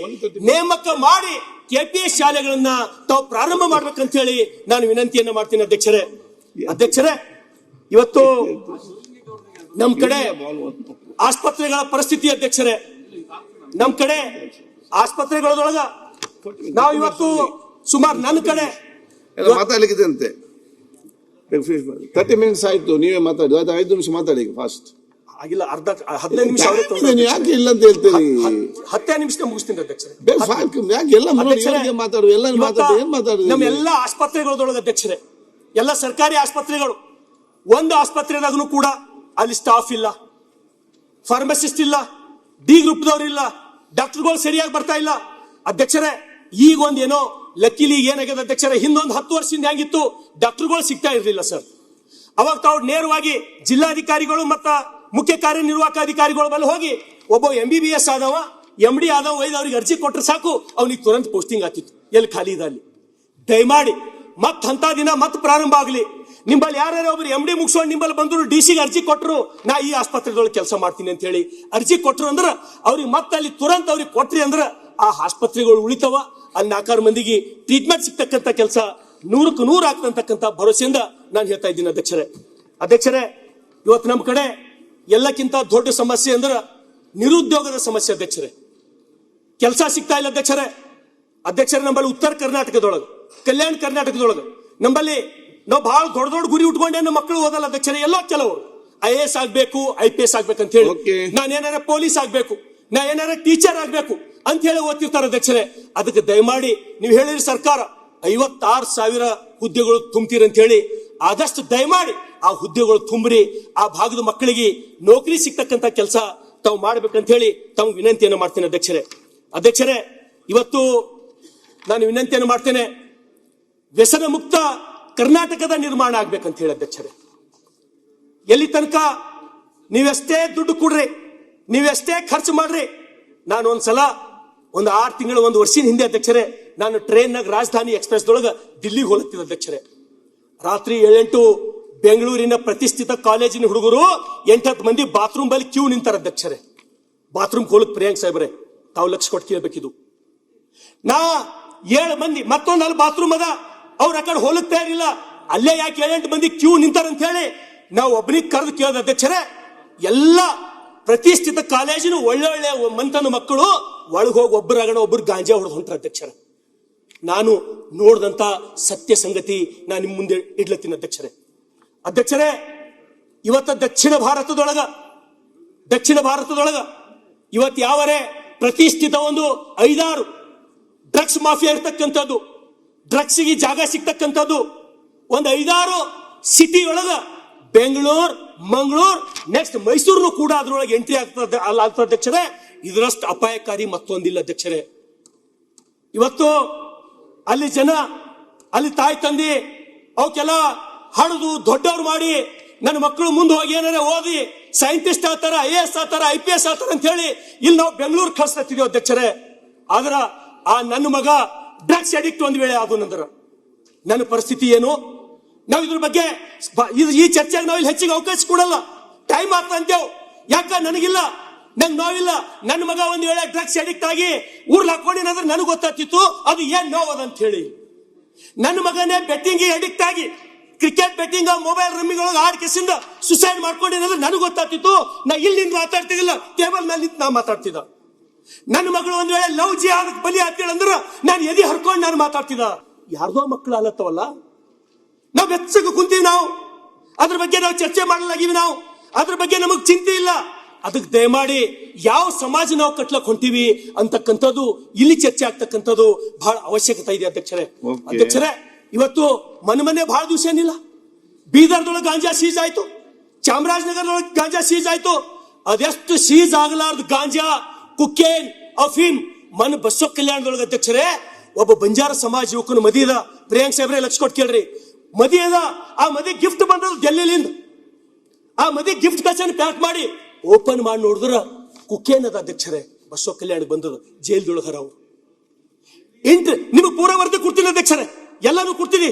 ನೇಮಕ ಮಾಡಿ KPS ಶಾಲೆಗಳನ್ನ ತಾವು ಪ್ರಾರಂಭ ಮಾಡ್ಬೇಕಂತ ಹೇಳಿ ನಾನು ವಿನಂತಿಯನ್ನ ಮಾಡ್ತೀನಿ ಅಧ್ಯಕ್ಷರೇ. ಅಧ್ಯಕ್ಷರೇ, ಇವತ್ತು ನಮ್ ಕಡೆ ಆಸ್ಪತ್ರೆಗಳ ಪರಿಸ್ಥಿತಿ ಅಧ್ಯಕ್ಷರೇ, ನಮ್ ಕಡೆ ಆಸ್ಪತ್ರೆಗಳೊಳಗ ನಾವು ಇವತ್ತು ಸುಮಾರು ನನ್ನ ಕಡೆ ಮಾತಾಡ್ಲಿಕ್ಕಿದೆ ಅಂತೆ. 30 ಮಿನಿಟ್ಸ್ ಆಯ್ತು, ನೀವೇ ಮಾತಾಡಿ. 5 ನಿಮಿಷ ಮಾತಾಡಿ ಫಾಸ್ಟ್. ಆಗಿಲ್ಲ, 15 ನಿಮಿಷ ಯಾಕೆ ಇಲ್ಲ ಅಂತ ಹೇಳ್ತೀರಿ? 10 ನಿಮಿಷ ಮುಗಿಸ್ತೀನಿ ಅಧ್ಯಕ್ಷರೇ. ಯಾಕೆ ಎಲ್ಲ ಮಾತಾಡುದು? ಎಲ್ಲ ಮಾತಾಡುದು, ಏನ್ ಮಾತಾಡುದು? ನಮ್ಮ ಎಲ್ಲ ಆಸ್ಪತ್ರೆಗಳೊಳಗೆ ಅಧ್ಯಕ್ಷರೇ, ಎಲ್ಲ ಸರ್ಕಾರಿ ಆಸ್ಪತ್ರೆಗಳು, ಒಂದು ಆಸ್ಪತ್ರೆದಾಗೂ ಕೂಡ ಅಲ್ಲಿ ಸ್ಟಾಫ್ ಇಲ್ಲ, ಫಾರ್ಮಸಿಸ್ಟ್ ಇಲ್ಲ, ಡಿ ಗ್ರೂಪ್ದವ್ರು ಇಲ್ಲ, ಡಾಕ್ಟರ್ಗಳು ಸರಿಯಾಗಿ ಬರ್ತಾ ಇಲ್ಲ ಅಧ್ಯಕ್ಷರೇ. ಈಗ ಒಂದೇನೋ ಲಕ್ಕಿಲಿ ಏನಾಗಿದೆ ಅಧ್ಯಕ್ಷರೇ, ಹಿಂದೊಂದು 10 ವರ್ಷದಿಂದ ಹೆಂಗಿತ್ತು, ಡಾಕ್ಟರ್ಗಳು ಸಿಗ್ತಾ ಇರಲಿಲ್ಲ ಸರ್. ಅವಾಗ ತಾವು ನೇರವಾಗಿ ಜಿಲ್ಲಾಧಿಕಾರಿಗಳು ಮತ್ತ ಮುಖ್ಯ ಕಾರ್ಯನಿರ್ವಾಹಕ ಅಧಿಕಾರಿಗಳ ಮೇಲೆ ಹೋಗಿ ಒಬ್ಬ MBBS ಆದವ MD ಆದವ ಅವ್ರಿಗೆ ಅರ್ಜಿ ಕೊಟ್ಟರೆ ಸಾಕು, ಅವನಿಗೆ ತುರಂತ ಪೋಸ್ಟಿಂಗ್ ಆಗ್ತಿತ್ತು ಎಲ್ಲಿ ಖಾಲಿ ಇದೆ ಅಲ್ಲಿ. ದಯಮಾಡಿ ಅಂತ ದಿನ ಮತ್ತೆ ಪ್ರಾರಂಭ ಆಗಲಿ. ನಿಂಬಲ್ಲಿ ಯಾರ್ಯಾರು ಒಬ್ರು MD ಮುಗಿಸ್ಕೊಂಡು ನಿಂಬಲ್ಲಿ ಬಂದ್ರು DC ಅರ್ಜಿ ಕೊಟ್ಟರು, ನಾ ಈ ಆಸ್ಪತ್ರೆದೊಳಗೆ ಕೆಲಸ ಮಾಡ್ತೀನಿ ಅಂತ ಹೇಳಿ ಅರ್ಜಿ ಕೊಟ್ಟರು ಅಂದ್ರೆ ಅವ್ರಿಗೆ ಮತ್ತೆ ಅಲ್ಲಿ ತುರಂತ ಅವ್ರಿಗೆ ಕೊಟ್ರಿ ಅಂದ್ರೆ ಆ ಆಸ್ಪತ್ರೆಗಳು ಉಳಿತವ, ಅಲ್ಲಿ 4 ಮಂದಿಗೆ ಟ್ರೀಟ್ಮೆಂಟ್ ಸಿಗ್ತಕ್ಕಂಥ ಕೆಲಸ 100ಕ್ಕೆ 100 ಆಗ್ತಕ್ಕಂಥ ಭರವಸೆಯಿಂದ ನಾನು ಹೇಳ್ತಾ ಇದ್ದೀನಿ ಅಧ್ಯಕ್ಷರೇ. ಅಧ್ಯಕ್ಷರೇ, ಇವತ್ತು ನಮ್ಮ ಕಡೆ ಎಲ್ಲಕ್ಕಿಂತ ದೊಡ್ಡ ಸಮಸ್ಯೆ ಅಂದ್ರೆ ನಿರುದ್ಯೋಗದ ಸಮಸ್ಯೆ ಅಧ್ಯಕ್ಷರೇ. ಕೆಲಸ ಸಿಗ್ತಾ ಇಲ್ಲ ಅಧ್ಯಕ್ಷರೇ. ಅಧ್ಯಕ್ಷರೇ, ನಮ್ಮಲ್ಲಿ ಉತ್ತರ ಕರ್ನಾಟಕದೊಳಗೆ, ಕಲ್ಯಾಣ ಕರ್ನಾಟಕದೊಳಗೆ ನಮ್ಮಲ್ಲಿ ನಾವು ಬಹಳ ದೊಡ್ಡ ದೊಡ್ಡ ಗುರಿ ಉಟ್ಕೊಂಡೆ ನಮ್ಮ ಮಕ್ಕಳು ಓದಲ್ಲ ಅಧ್ಯಕ್ಷರೇ. ಎಲ್ಲೋ ಕೆಲವರು IAS ಆಗ್ಬೇಕು, IPS ಆಗ್ಬೇಕಂತ ಹೇಳಿ, ನಾನು ಏನಾರ ಪೊಲೀಸ್ ಆಗ್ಬೇಕು, ನಾ ಏನಾರ ಟೀಚರ್ ಆಗ್ಬೇಕು ಅಂತ ಹೇಳಿ ಓದ್ತಿರ್ತಾರೆ ಅಧ್ಯಕ್ಷರೇ. ಅದಕ್ಕೆ ದಯಮಾಡಿ ನೀವು ಹೇಳಿರಿ ಸರ್ಕಾರ 56,000 ಹುದ್ದೆಗಳು ತುಂಬ್ತೀರಂತ ಹೇಳಿ, ಆದಷ್ಟು ದಯಮಾಡಿ ಆ ಹುದ್ದೆಗಳು ತುಂಬ್ರಿ, ಆ ಭಾಗದ ಮಕ್ಕಳಿಗೆ ನೌಕರಿ ಸಿಗ್ತಕ್ಕಂಥ ಕೆಲಸ ತಾವು ಮಾಡ್ಬೇಕಂತ ಹೇಳಿ ತಾವು ವಿನಂತಿಯನ್ನು ಮಾಡ್ತೀನಿ ಅಧ್ಯಕ್ಷರೇ. ಅಧ್ಯಕ್ಷರೇ, ಇವತ್ತು ನಾನು ವಿನಂತಿಯನ್ನು ಮಾಡ್ತೇನೆ, ವ್ಯಸನ ಮುಕ್ತ ಕರ್ನಾಟಕದ ನಿರ್ಮಾಣ ಆಗ್ಬೇಕಂತ ಹೇಳಿ ಅಧ್ಯಕ್ಷರೇ. ಎಲ್ಲಿ ತನಕ ನೀವೆಷ್ಟೇ ದುಡ್ಡು ಕೊಡ್ರಿ, ನೀವೆಷ್ಟೇ ಖರ್ಚು ಮಾಡ್ರಿ, ನಾನು ಒಂದ್ಸಲ ಒಂದು 6 ತಿಂಗಳು 1 ವರ್ಷದ ಹಿಂದೆ ಅಧ್ಯಕ್ಷರೇ, ನಾನು ಟ್ರೈನ್ನಾಗ ರಾಜಧಾನಿ ಎಕ್ಸ್ಪ್ರೆಸ್ ದೊಳಗೆ ದಿಲ್ಲಿಗೆ ಹೋಗ್ತಿದ್ದೆ ಅಧ್ಯಕ್ಷರೇ. ರಾತ್ರಿ 7-8 ಬೆಂಗಳೂರಿನ ಪ್ರತಿಷ್ಠಿತ ಕಾಲೇಜಿನ ಹುಡುಗರು 8-10 ಮಂದಿ ಬಾತ್ರೂಮ್ ಬಳಿ ಕ್ಯೂ ನಿಂತಾರ ಅಧ್ಯಕ್ಷರೇ. ಬಾತ್ರೂಮ್ ಹೋಲಕ್ ಪ್ರಿಯಾಂಕ್ ಸಾಹೇಬ್ರೆ ತಾವು ಲಕ್ಷ ಕೊಟ್ಟು ಕೇಳಬೇಕಿದು. ನಾ 7 ಮಂದಿ ಮತ್ತೊಂದು ಅಲ್ಲಿ ಬಾತ್ರೂಮ್ ಅದ, ಅವ್ರ ಆ ಕಡೆ ಹೋಲಕ್ ತಯಾರಿಲ್ಲ, ಅಲ್ಲೇ ಯಾಕೆ 7-8 ಮಂದಿ ಕ್ಯೂ ನಿಂತಾರ ಅಂತ ಹೇಳಿ ನಾವು ಒಬ್ಬನಿಗೆ ಕರೆದು ಕೇಳಿದ ಅಧ್ಯಕ್ಷರೇ. ಎಲ್ಲ ಪ್ರತಿಷ್ಠಿತ ಕಾಲೇಜಿನ ಒಳ್ಳೆ ಮಂತನ ಮಕ್ಕಳು ಒಳಗೆ ಹೋಗಿ ಒಬ್ಬರು ಗಾಂಜಾ ಹೊಡೆದು ಹೊಂಟ್ರ ಅಧ್ಯಕ್ಷರೇ. ನಾನು ನೋಡಿದಂತ ಸತ್ಯ ಸಂಗತಿ ನಾನು ನಿಮ್ಮ ಮುಂದೆ ಇಡ್ಲತ್ತೀನಿ ಅಧ್ಯಕ್ಷರೇ. ಇವತ್ತ ದಕ್ಷಿಣ ಭಾರತದೊಳಗ ಇವತ್ತು ಯಾವರೇ ಪ್ರತಿಷ್ಠಿತ ಒಂದು 5-6 ಡ್ರಗ್ಸ್ ಮಾಫಿಯಾ ಇರ್ತಕ್ಕಂಥದ್ದು, ಡ್ರಗ್ಸ್ಗೆ ಜಾಗ ಸಿಗ್ತಕ್ಕಂಥದ್ದು ಒಂದು 5-6 ಸಿಟಿ ಒಳಗ, ಬೆಂಗಳೂರು, ಮಂಗಳೂರು, ನೆಕ್ಸ್ಟ್ ಮೈಸೂರು ಕೂಡ ಅದ್ರೊಳಗೆ ಎಂಟ್ರಿ ಆಗ್ತದೆ ಅಧ್ಯಕ್ಷರೇ. ಇದರಷ್ಟು ಅಪಾಯಕಾರಿ ಮತ್ತೊಂದಿಲ್ಲ ಅಧ್ಯಕ್ಷರೇ. ಇವತ್ತು ಅಲ್ಲಿ ಜನ, ಅಲ್ಲಿ ತಾಯಿ ತಂದೆ ಅವಕ್ಕೆಲ್ಲ ಹಣದು ದೊಡ್ಡವ್ರು ಮಾಡಿ ನನ್ನ ಮಕ್ಕಳು ಮುಂದೆ ಹೋಗಿ ಏನಾರ ಓದಿ ಸೈಂಟಿಸ್ಟ್ ಆಗ್ತಾರ, IAS ಆಗ್ತಾರ, IPS ಆಗ್ತಾರ ಅಂತ ಹೇಳಿ ಇಲ್ಲಿ ನಾವು ಬೆಂಗಳೂರು ಕಳಿಸ್ತಿದ್ದೀವಿ ಅಧ್ಯಕ್ಷರೇ. ಆದ್ರ ಆ ನನ್ನ ಮಗ ಡ್ರಗ್ಸ್ ಅಡಿಕ್ಟ್ ಒಂದ್ ವೇಳೆ ಅದು ನಂತರ ನನ್ನ ಪರಿಸ್ಥಿತಿ ಏನು? ನಾವು ಇದ್ರ ಬಗ್ಗೆ ಈ ಚರ್ಚೆಗೆ ನಾವು ಇಲ್ಲಿ ಹೆಚ್ಚಿಗೆ ಅವಕಾಶ ಕೊಡಲ್ಲ, ಟೈಮ್ ಆಗ್ತಾ ಅಂತೇವ್. ಯಾಕ ನನಗಿಲ್ಲ, ನಂಗೆ ನೋವಿಲ್ಲ. ನನ್ನ ಮಗ ಒಂದ್ ವೇಳೆ ಡ್ರಗ್ಸ್ ಅಡಿಕ್ಟ್ ಆಗಿ ಊರ್ಲ್ ಹಾಕೊಂಡಿನಾದ್ರೆ ನನಗೆ ಗೊತ್ತಾಗ್ತಿತ್ತು ಅದು ಏನ್ ನೋವದಂತ ಹೇಳಿ. ನನ್ನ ಮಗನೇ ಬೆಟ್ಟಿಂಗ್ ಅಡಿಕ್ಟ್ ಆಗಿ ಕ್ರಿಕೆಟ್ ಬೆಟ್ಟಿಂಗ್ ಮೊಬೈಲ್ ರಮ್ಮಿಗಳೊಳಗೆ ಆಡ್ಕೆಸಿಂದ ಸುಸೈಡ್ ಮಾಡ್ಕೊಂಡಿನಾದ್ರೆ ನನಗೆ ಗೊತ್ತಾಗ್ತಿತ್ತು. ನಾ ಇಲ್ಲಿ ನಿಂತು ಮಾತಾಡ್ತಿದ್ದಿಲ್ಲ, ಟೇಬಲ್ ಮೇಲೆ ನಿಂತು ನಾ ಮಾತಾಡ್ತಿದ್ದ. ನನ್ನ ಮಗಳು ಒಂದ್ ವೇಳೆ ಲವ್ ಜಿ ಅದಕ್ಕೆ ಬಲಿ ಆಗ್ತೇಳ ಅಂದ್ರೆ ನಾನು ಎದಿ ಹರ್ಕೊಂಡು ನಾನು ಮಾತಾಡ್ತಿದ್ದ. ಯಾರ್ದೋ ಮಕ್ಕಳು ಅಲ್ಲತ್ತವಲ್ಲ, ನಾವು ಬೆಚ್ಚಗೆ ಕುಂತೀವಿ, ನಾವು ಅದ್ರ ಬಗ್ಗೆ ನಾವು ಚರ್ಚೆ ಮಾಡಲಾಗಿವಿ, ನಾವು ಅದ್ರ ಬಗ್ಗೆ ನಮಗ್ ಚಿಂತೆ ಇಲ್ಲ. ಅದಕ್ಕೆ ದಯಮಾಡಿ ಯಾವ ಸಮಾಜ ನಾವು ಕಟ್ಲಕ್ ಹೊಂಟಿವಿ ಅಂತಕ್ಕಂಥದ್ದು ಇಲ್ಲಿ ಚರ್ಚೆ ಆಗ್ತಕ್ಕಂಥದ್ದು ಬಹಳ ಅವಶ್ಯಕತೆ ಇದೆ ಅಧ್ಯಕ್ಷರೇ. ಇವತ್ತು ಮನೆ ಬಹಳ ದಿವಸ ಏನಿಲ್ಲ, ಬೀದರ್ದೊಳಗೆ ಗಾಂಜಾ ಸೀಜ್ ಆಯ್ತು, ಚಾಮರಾಜನಗರದೊಳಗೆ ಗಾಂಜಾ ಸೀಜ್ ಆಯ್ತು. ಅದೆಷ್ಟು ಸೀಜ್ ಆಗಲಾರ್ದು ಗಾಂಜಾ, ಕುಕ್ಕೇನ್, ಅಫೀಮ್ ಬಸವ ಕಲ್ಯಾಣದೊಳಗೆ ಅಧ್ಯಕ್ಷರೇ ಒಬ್ಬ ಬಂಜಾರ ಸಮಾಜ ಯುವಕನ ಮದಿ ಅದ. ಪ್ರಿಯಾಂಕ್ ಸಾಹೇಬ್ರೆ ಲಕ್ಷ ಕೊಟ್ಟು ಕೇಳ್ರಿ, ಮದಿ ಅದ. ಆ ಮದಿ ಗಿಫ್ಟ್ ಬಂದದ್ದು ಡೆಲ್ಲಿಲಿಂದ. ಆ ಮದಿ ಗಿಫ್ಟ್ ಕಚನ್ ಪ್ಯಾಕ್ ಮಾಡಿ ಓಪನ್ ಮಾಡಿ ನೋಡಿದ್ರ ಕುಕ್ಕೇನ್ ಅದ ಅಧ್ಯಕ್ಷರೇ. ಬಸವ ಕಲ್ಯಾಣ ಬಂದದ ಜೈಲ್ದೊಳಗರ ಅವ್ರು. ನಿಮಗೆ ಪೂರ ವರದಿ ಕೊಡ್ತೀನಿ ಅಧ್ಯಕ್ಷರೇ, ಎಲ್ಲಾನು ಕೊಡ್ತೀನಿ.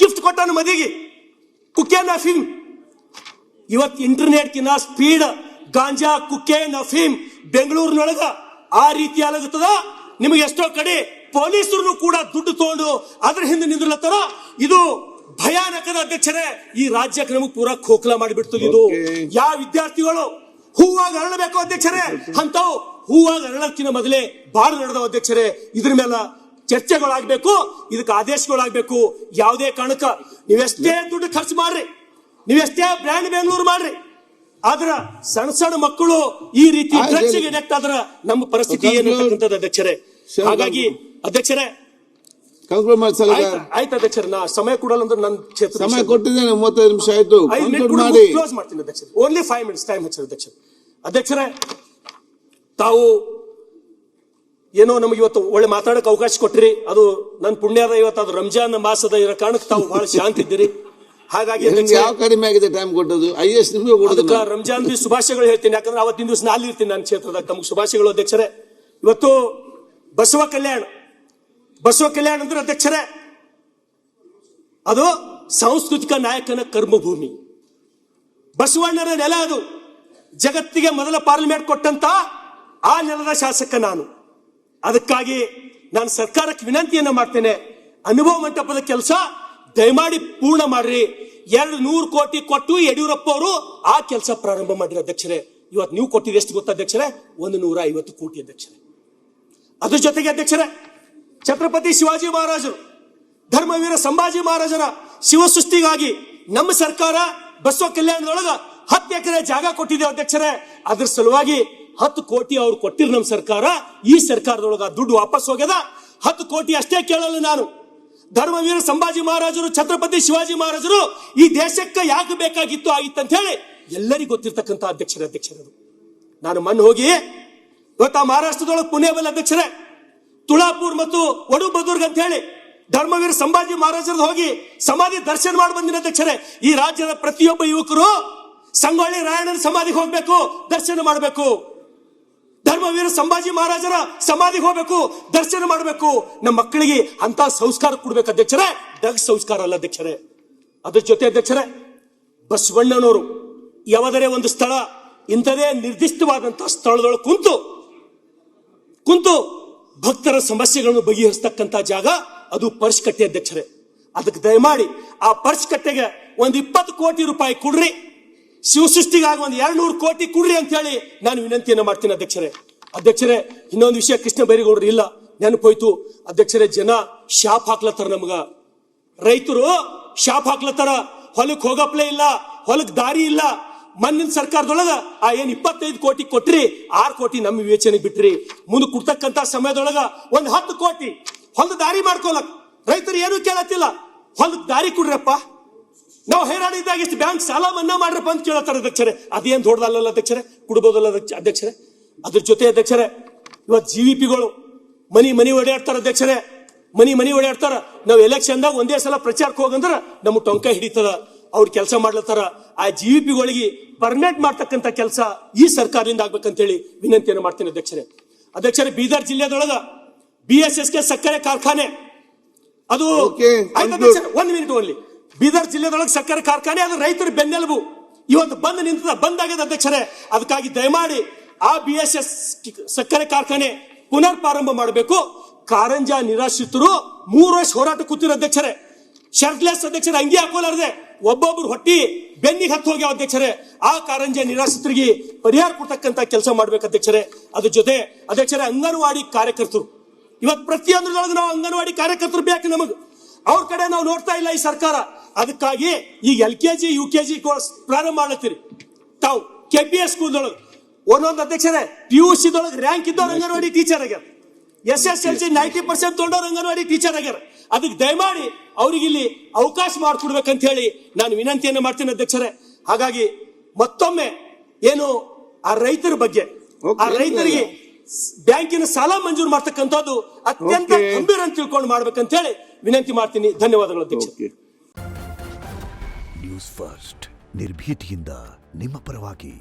ಗಿಫ್ಟ್ ಕೊಟ್ಟಾನ ಮದಿಗೆ ಕುಕ್ಕೇನ್ ಅಫೀಮ್. ಇವತ್ತು ಇಂಟರ್ನೆಟ್ ಕಿನ್ನ ಸ್ಪೀಡ್ ಗಾಂಜಾ, ಕುಕ್ಕೇನ್, ಅಫೀಮ್ ಬೆಂಗಳೂರಿನೊಳಗ ಆ ರೀತಿ ಆಗತ್ತದ. ನಿಮಗೆ ಎಷ್ಟೋ ಕಡೆ ಪೊಲೀಸರು ಕೂಡ ದುಡ್ಡು ತಗೊಂಡು ಅದ್ರ ಹಿಂದೆ ನಿಂದಿರ್ಲತ್ತಾರ. ಇದು ಭಯಾನಕದ ಅಧ್ಯಕ್ಷರೇ. ಈ ರಾಜ್ಯಕ್ಕೆ ನಮಗೆ ಪೂರಾ ಖೋಖಲಾ ಮಾಡಿಬಿಡ್ತದೆ. ಇದು ಯಾವ ವಿದ್ಯಾರ್ಥಿಗಳು ಹೂವಾಗಿ ಅರಳಬೇಕು ಅಧ್ಯಕ್ಷರೇ, ಅಂತವು ಹೂವಾಗಿ ಅರಳಕ್ಕಿನ ಮೊದಲೇ ಬಾಳು ನಡೆದವ ಅಧ್ಯಕ್ಷರೇ. ಇದ್ರ ಮೇಲೆ ಚರ್ಚೆಗಳಾಗಬೇಕು, ಇದಕ್ಕೆ ಆದೇಶಗಳಾಗಬೇಕು. ಯಾವುದೇ ಕಾರಣಕ್ಕ ನೀವೆಷ್ಟೇ ದುಡ್ಡು ಖರ್ಚು ಮಾಡ್ರಿ, ನೀವೆಷ್ಟೇ ಬ್ರ್ಯಾಂಡ್ ಬೆಂಗಳೂರು ಮಾಡ್ರಿ, ಆದ್ರ ಸಣ್ಣ ಮಕ್ಕಳು ಈ ರೀತಿ ಡ್ರಗ್ಸ್ಗೆ ಅಡಿಕ್ಟ್ ಆದ್ರ ನಮ್ಮ ಪರಿಸ್ಥಿತಿ ಏನಂತಕ್ಕಂಥದ್ದು ಅಧ್ಯಕ್ಷರೇ. ಹಾಗಾಗಿ ಅಧ್ಯಕ್ಷರೇ ಆಯ್ತು ಅಧ್ಯಕ್ಷರೇ, ನಾ ಸಮಯ ಕೊಡಲ್ಲ ಅಂದ್ರೆ ನನ್ನ ಕ್ಷೇತ್ರ ಸಮಯ ಕೊಟ್ಟಿದ್ದೇನೆ, 35 ನಿಮಿಷ ಆಯ್ತು, ಕ್ಲೋಸ್ ಮಾಡ್ತೀನಿ ಅಧ್ಯಕ್ಷರೇ. ಓನ್ಲಿ 5 minutes ಟೈಮ್ ಹಚ್ಚಿರ ಅಧ್ಯಕ್ಷರೇ. ತಾವು ಏನೋ ನಮಗೆ ಇವತ್ತು ಒಳ್ಳೆ ಮಾತಾಡಕ್ ಅವಕಾಶ ಕೊಟ್ರಿ, ಅದು ನನ್ನ ಪುಣ್ಯದ. ಇವತ್ತು ಅದು ರಂಜಾನ್ ಮಾಸದ ಇರೋ ಕಾರಣಕ್ಕೆ ತಾವು ಬಹಳ ಶಾಂತ ಇದ್ದೀರಿ. ಹಾಗಾಗಿ ಯಾವ ಕಡಿಮೆ ಆಗಿದೆ ಟೈಮ್ ಕೊಟ್ಟದ್ದು? IAS ನಿಮಗೆ ಕೊಡೋದಕ್ಕೆ ರಂಜಾನ್ ಶುಭಾಶಯಗಳು ಹೇಳ್ತೀನಿ, ಯಾಕಂದ್ರೆ ಅವತ್ತಿನ ದಿವಸ ನಾನು ಇರ್ತೀನಿ ನನ್ನ ಕ್ಷೇತ್ರದಾಗ. ತಮಗೆ ಶುಭಾಶಯಗಳು ಅಧ್ಯಕ್ಷರೇ. ಇವತ್ತು ಬಸವ ಕಲ್ಯಾಣ ಅಂದ್ರೆ ಅಧ್ಯಕ್ಷರೇ ಅದು ಸಾಂಸ್ಕೃತಿಕ ನಾಯಕನ ಕರ್ಮಭೂಮಿ, ಬಸವಣ್ಣನ ನೆಲ. ಅದು ಜಗತ್ತಿಗೆ ಮೊದಲ ಪಾರ್ಲಿಮೆಂಟ್ ಕೊಟ್ಟಂತ ಆ ನೆಲದ ಶಾಸಕ ನಾನು. ಅದಕ್ಕಾಗಿ ನಾನು ಸರ್ಕಾರಕ್ಕೆ ವಿನಂತಿಯನ್ನ ಮಾಡ್ತೇನೆ, ಅನುಭವ ಮಂಟಪದ ಕೆಲಸ ದಯಮಾಡಿ ಪೂರ್ಣ ಮಾಡ್ರಿ. 200 ಕೋಟಿ ಕೊಟ್ಟು ಯಡಿಯೂರಪ್ಪ ಅವರು ಆ ಕೆಲಸ ಪ್ರಾರಂಭ ಮಾಡಿರಿ ಅಧ್ಯಕ್ಷರೇ. ಇವತ್ತು ನೀವು ಕೊಟ್ಟಿದ್ದು ಎಷ್ಟು ಗೊತ್ತಾ ಅಧ್ಯಕ್ಷರೇ? 150 ಕೋಟಿ ಅಧ್ಯಕ್ಷರೇ. ಅದ್ರ ಜೊತೆಗೆ ಅಧ್ಯಕ್ಷರೇ, ಛತ್ರಪತಿ ಶಿವಾಜಿ ಮಹಾರಾಜರು, ಧರ್ಮವೀರ ಸಂಭಾಜಿ ಮಹಾರಾಜರ ಶಿವಸೃಷ್ಟಿಗಾಗಿ ನಮ್ಮ ಸರ್ಕಾರ ಬಸವ ಕಲ್ಯಾಣದೊಳಗ 10 ಎಕರೆ ಜಾಗ ಕೊಟ್ಟಿದೆ ಅಧ್ಯಕ್ಷರೇ. ಅದ್ರ ಸಲುವಾಗಿ 10 ಕೋಟಿ ಅವ್ರು ಕೊಟ್ಟಿರು ನಮ್ಮ ಸರ್ಕಾರ. ಈ ಸರ್ಕಾರದೊಳಗ ದುಡ್ಡು ವಾಪಸ್ ಹೋಗ್ಯದ. 10 ಕೋಟಿ ಅಷ್ಟೇ ಕೇಳಲ್ಲ ನಾನು. ಧರ್ಮವೀರ ಸಂಭಾಜಿ ಮಹಾರಾಜರು, ಛತ್ರಪತಿ ಶಿವಾಜಿ ಮಹಾರಾಜರು ಈ ದೇಶಕ್ಕೆ ಯಾಕೆ ಬೇಕಾಗಿತ್ತು ಆಗಿತ್ತು ಅಂತ ಹೇಳಿ ಎಲ್ಲರಿಗೂ ಗೊತ್ತಿರ್ತಕ್ಕಂಥ ಅಧ್ಯಕ್ಷರದು. ನಾನು ಮೊನ್ನೆ ಹೋಗಿ ಇವತ್ತು ಆ ಮಹಾರಾಷ್ಟ್ರದೊಳಗೆ ಪುಣೆ ಬಲ್ಲ ಅಧ್ಯಕ್ಷರೇ ತುಳಾಪುರ್ ಮತ್ತು ವಡುಬದುರ್ಗ್ ಅಂತ ಹೇಳಿ ಧರ್ಮವೀರ ಸಂಭಾಜಿ ಮಹಾರಾಜರದ್ದು ಹೋಗಿ ಸಮಾಧಿ ದರ್ಶನ ಮಾಡಿ ಬಂದಿನ ಅಧ್ಯಕ್ಷರೇ. ಈ ರಾಜ್ಯದ ಪ್ರತಿಯೊಬ್ಬ ಯುವಕರು ಸಂಗೊಳ್ಳಿ ರಾಯಣ್ಣನ ಸಮಾಧಿಗೆ ಹೋಗ್ಬೇಕು, ದರ್ಶನ ಮಾಡಬೇಕು. ಧರ್ಮವೀರ ಸಂಭಾಜಿ ಮಹಾರಾಜರ ಸಮಾಧಿಗೆ ಹೋಗ್ಬೇಕು, ದರ್ಶನ ಮಾಡಬೇಕು. ನಮ್ಮ ಮಕ್ಕಳಿಗೆ ಅಂತ ಸಂಸ್ಕಾರ ಕೊಡ್ಬೇಕು ಅಧ್ಯಕ್ಷರೇ, ಡಗ್ ಸಂಸ್ಕಾರ ಅಲ್ಲ ಅಧ್ಯಕ್ಷರೇ. ಅದ್ರ ಜೊತೆ ಅಧ್ಯಕ್ಷರೇ, ಬಸವಣ್ಣನವರು ಯಾವುದರೇ ಒಂದು ಸ್ಥಳ ಇಂಥದೇ ನಿರ್ದಿಷ್ಟವಾದಂತಹ ಸ್ಥಳದೊಳಗೆ ಕುಂತು ಭಕ್ತರ ಸಮಸ್ಯೆಗಳನ್ನು ಬಗೆಹರಿಸ್ತಕ್ಕಂಥ ಜಾಗ ಅದು ಪರ್ಸ್ ಕಟ್ಟೆ ಅಧ್ಯಕ್ಷರೇ. ಅದಕ್ಕೆ ದಯಮಾಡಿ ಆ ಪರ್ಸ್ ಕಟ್ಟೆಗೆ ಒಂದು 20 ಕೋಟಿ ರೂಪಾಯಿ ಕೊಡ್ರಿ, ಶಿವಸೃಷ್ಟಿಗಾಗಿ ಒಂದು 200 ಕೋಟಿ ಕೊಡ್ರಿ ಅಂತ ಹೇಳಿ ನಾನು ವಿನಂತಿಯನ್ನು ಮಾಡ್ತೀನಿ ಅಧ್ಯಕ್ಷರೇ. ಇನ್ನೊಂದು ವಿಷಯ, ಕೃಷ್ಣ ಬೈರೇಗೌಡರು ಇಲ್ಲ, ನೆನಪೋಯ್ತು ಅಧ್ಯಕ್ಷರೇ. ಜನ ಶಾಪ್ ಹಾಕ್ಲತ್ತಾರ, ನಮ್ಗ ರೈತರು ಶಾಪ್ ಹಾಕ್ಲತ್ತಾರ. ಹೊಲಕ್ ಹೋಗಪ್ಲೇ ಇಲ್ಲ, ಹೊಲಕ್ ದಾರಿ ಇಲ್ಲ. ಮಣ್ಣಿನ ಸರ್ಕಾರದೊಳಗ ಆ 25 ಕೋಟಿ ಕೊಟ್ರಿ, 6 ಕೋಟಿ ನಮ್ಮ ವಿವೇಚನೆಗೆ ಬಿಟ್ರಿ. ಮುಂದೆ ಕೊಡ್ತಕ್ಕಂತ ಸಮಯದೊಳಗ ಒಂದು 10 ಕೋಟಿ ಹೊಲದ ದಾರಿ ಮಾಡ್ಕೊಳಕ್ ರೈತರು ಏನು ಕೇಳತ್ತಿಲ್ಲ. ಹೊಲದ ದಾರಿ ಕೊಡ್ರಪ್ಪ, ನಾವು ಹೈರಾಣಿದ್ದಾಗ ಇಷ್ಟು ಬ್ಯಾಂಕ್ ಸಾಲ ಮನ್ನಾ ಮಾಡ್ರಪ್ಪ ಅಂತ ಕೇಳತ್ತಾರ ಅಧ್ಯಕ್ಷರೇ. ಅದೇನ್ ದೊಡ್ಡದಲ್ಲ ಅಧ್ಯಕ್ಷರೇ, ಕೊಡ್ಬೋದಲ್ಲ ಅಧ್ಯಕ್ಷರೇ. ಅದ್ರ ಜೊತೆ ಅಧ್ಯಕ್ಷರೇ, ಇವತ್ತು GVPಗಳು ಮನಿ ಓಡಾಡ್ತಾರ ಅಧ್ಯಕ್ಷರೇ, ಮನಿ ಓಡಾಡ್ತಾರ. ನಾವು ಎಲೆಕ್ಷನ್ದಾಗ ಒಂದೇ ಸಲ ಪ್ರಚಾರಕ್ಕೆ ಹೋಗಂದ್ರ ನಮ್ಮ ಟೊಂಕ ಹಿಡಿತದ. ಅವ್ರು ಕೆಲಸ ಮಾಡ್ಲತ್ತಾರ. ಆ GVPಗಳಿಗೆ ಪರ್ಮನೆಂಟ್ ಮಾಡ್ತಕ್ಕಂಥ ಕೆಲಸ ಈ ಸರ್ಕಾರದಿಂದ ಆಗ್ಬೇಕಂತೇಳಿ ವಿನಂತಿಯನ್ನು ಮಾಡ್ತೀನಿ ಅಧ್ಯಕ್ಷರೇ. ಬೀದರ್ ಜಿಲ್ಲೆದೊಳಗ BSSK ಸಕ್ಕರೆ ಕಾರ್ಖಾನೆ ಅದು 1 ಮಿನಿಟ್ ಓನ್ಲಿ. ಬೀದರ್ ಜಿಲ್ಲೆದೊಳಗೆ ಸಕ್ಕರೆ ಕಾರ್ಖಾನೆ ಅದು ರೈತರ ಬೆನ್ನೆಲುಬು. ಇವತ್ತು ಬಂದಾಗಿದೆ ಅಧ್ಯಕ್ಷರೇ. ಅದಕ್ಕಾಗಿ ದಯಮಾಡಿ ಆ BSS ಸಕ್ಕರೆ ಕಾರ್ಖಾನೆ ಪುನರ್ ಪ್ರಾರಂಭ ಮಾಡಬೇಕು. ಕಾರಂಜ ನಿರಾಶ್ರಿತರು 3 ವರ್ಷ ಹೋರಾಟ ಕೂತಿರೋ ಅಧ್ಯಕ್ಷರೇ. ಶರ್ಟ್ಲೆಸ್ ಅಧ್ಯಕ್ಷರೇ, ಅಂಗಿ ಹಾಕೋಲಾರದೆ ಒಬ್ಬೊಬ್ರು ಹೊಟ್ಟಿ ಬೆನ್ನಿಗೆ ಹತ್ತು ಹೋಗ್ಯಾವ ಅಧ್ಯಕ್ಷರೇ. ಆ ಕಾರಂಜ ನಿರಾಶ್ರಿತರಿಗೆ ಪರಿಹಾರ ಕೊಡ್ತಕ್ಕಂತ ಕೆಲಸ ಮಾಡ್ಬೇಕು ಅಧ್ಯಕ್ಷರೇ. ಅದ್ರ ಜೊತೆ ಅಧ್ಯಕ್ಷರೇ, ಅಂಗನವಾಡಿ ಕಾರ್ಯಕರ್ತರು ಇವತ್ತು ಪ್ರತಿಯೊಂದ್ರೊಳಗೆ ನಾವು ಅಂಗನವಾಡಿ ಕಾರ್ಯಕರ್ತರು ಬೇಕು ನಮಗ್. ಅವ್ರ ಕಡೆ ನಾವು ನೋಡ್ತಾ ಇಲ್ಲ ಈ ಸರ್ಕಾರ. ಅದಕ್ಕಾಗಿ ಈಗ LKG UKG ಕೋರ್ಸ್ ಪ್ರಾರಂಭ ಮಾಡ್ಲತ್ತೀರಿ ತಾವು. KPS ಸ್ಕೂಲ್ದೊಳಗೆ ಒಂದೊಂದು ಅಧ್ಯಕ್ಷರೇ PUC ದೊಳಗೆ ರ್ಯಾಂಕ್ ಇದ್ದವ್ರು ಅಂಗನವಾಡಿ ಟೀಚರ್ ಆಗ್ಯಾರ. SSLC 90% ತೊಗೊಂಡವ್ರು ಅಂಗನವಾಡಿ ಟೀಚರ್ ಆಗ್ಯಾರ. ಅದಕ್ಕೆ ದಯಮಾಡಿ ಅವ್ರಿಗೆ ಇಲ್ಲಿ ಅವಕಾಶ ಮಾಡಿಕೊಡ್ಬೇಕಂತ ಹೇಳಿ ನಾನು ವಿನಂತಿಯನ್ನು ಮಾಡ್ತೀನಿ ಅಧ್ಯಕ್ಷರೇ. ಹಾಗಾಗಿ ಮತ್ತೊಮ್ಮೆ ಏನು ಆ ರೈತರ ಬಗ್ಗೆ, ಆ ರೈತರಿಗೆ ಬ್ಯಾಂಕಿನ ಸಾಲ ಮಂಜೂರು ಮಾಡ್ತಕ್ಕಂಥದ್ದು ಅತ್ಯಂತ ಗಂಭೀರ ಅಂತ ತಿಳ್ಕೊಂಡು ಮಾಡ್ಬೇಕಂತ ಹೇಳಿ ವಿನಂತಿ ಮಾಡ್ತೀನಿ. ಧನ್ಯವಾದಗಳು ಅಧ್ಯಕ್ಷ. ನ್ಯೂಸ್ ಫಸ್ಟ್ ನಿರ್ಭೀತಿಯಿಂದ ನಿಮ್ಮ ಪರವಾಗಿ.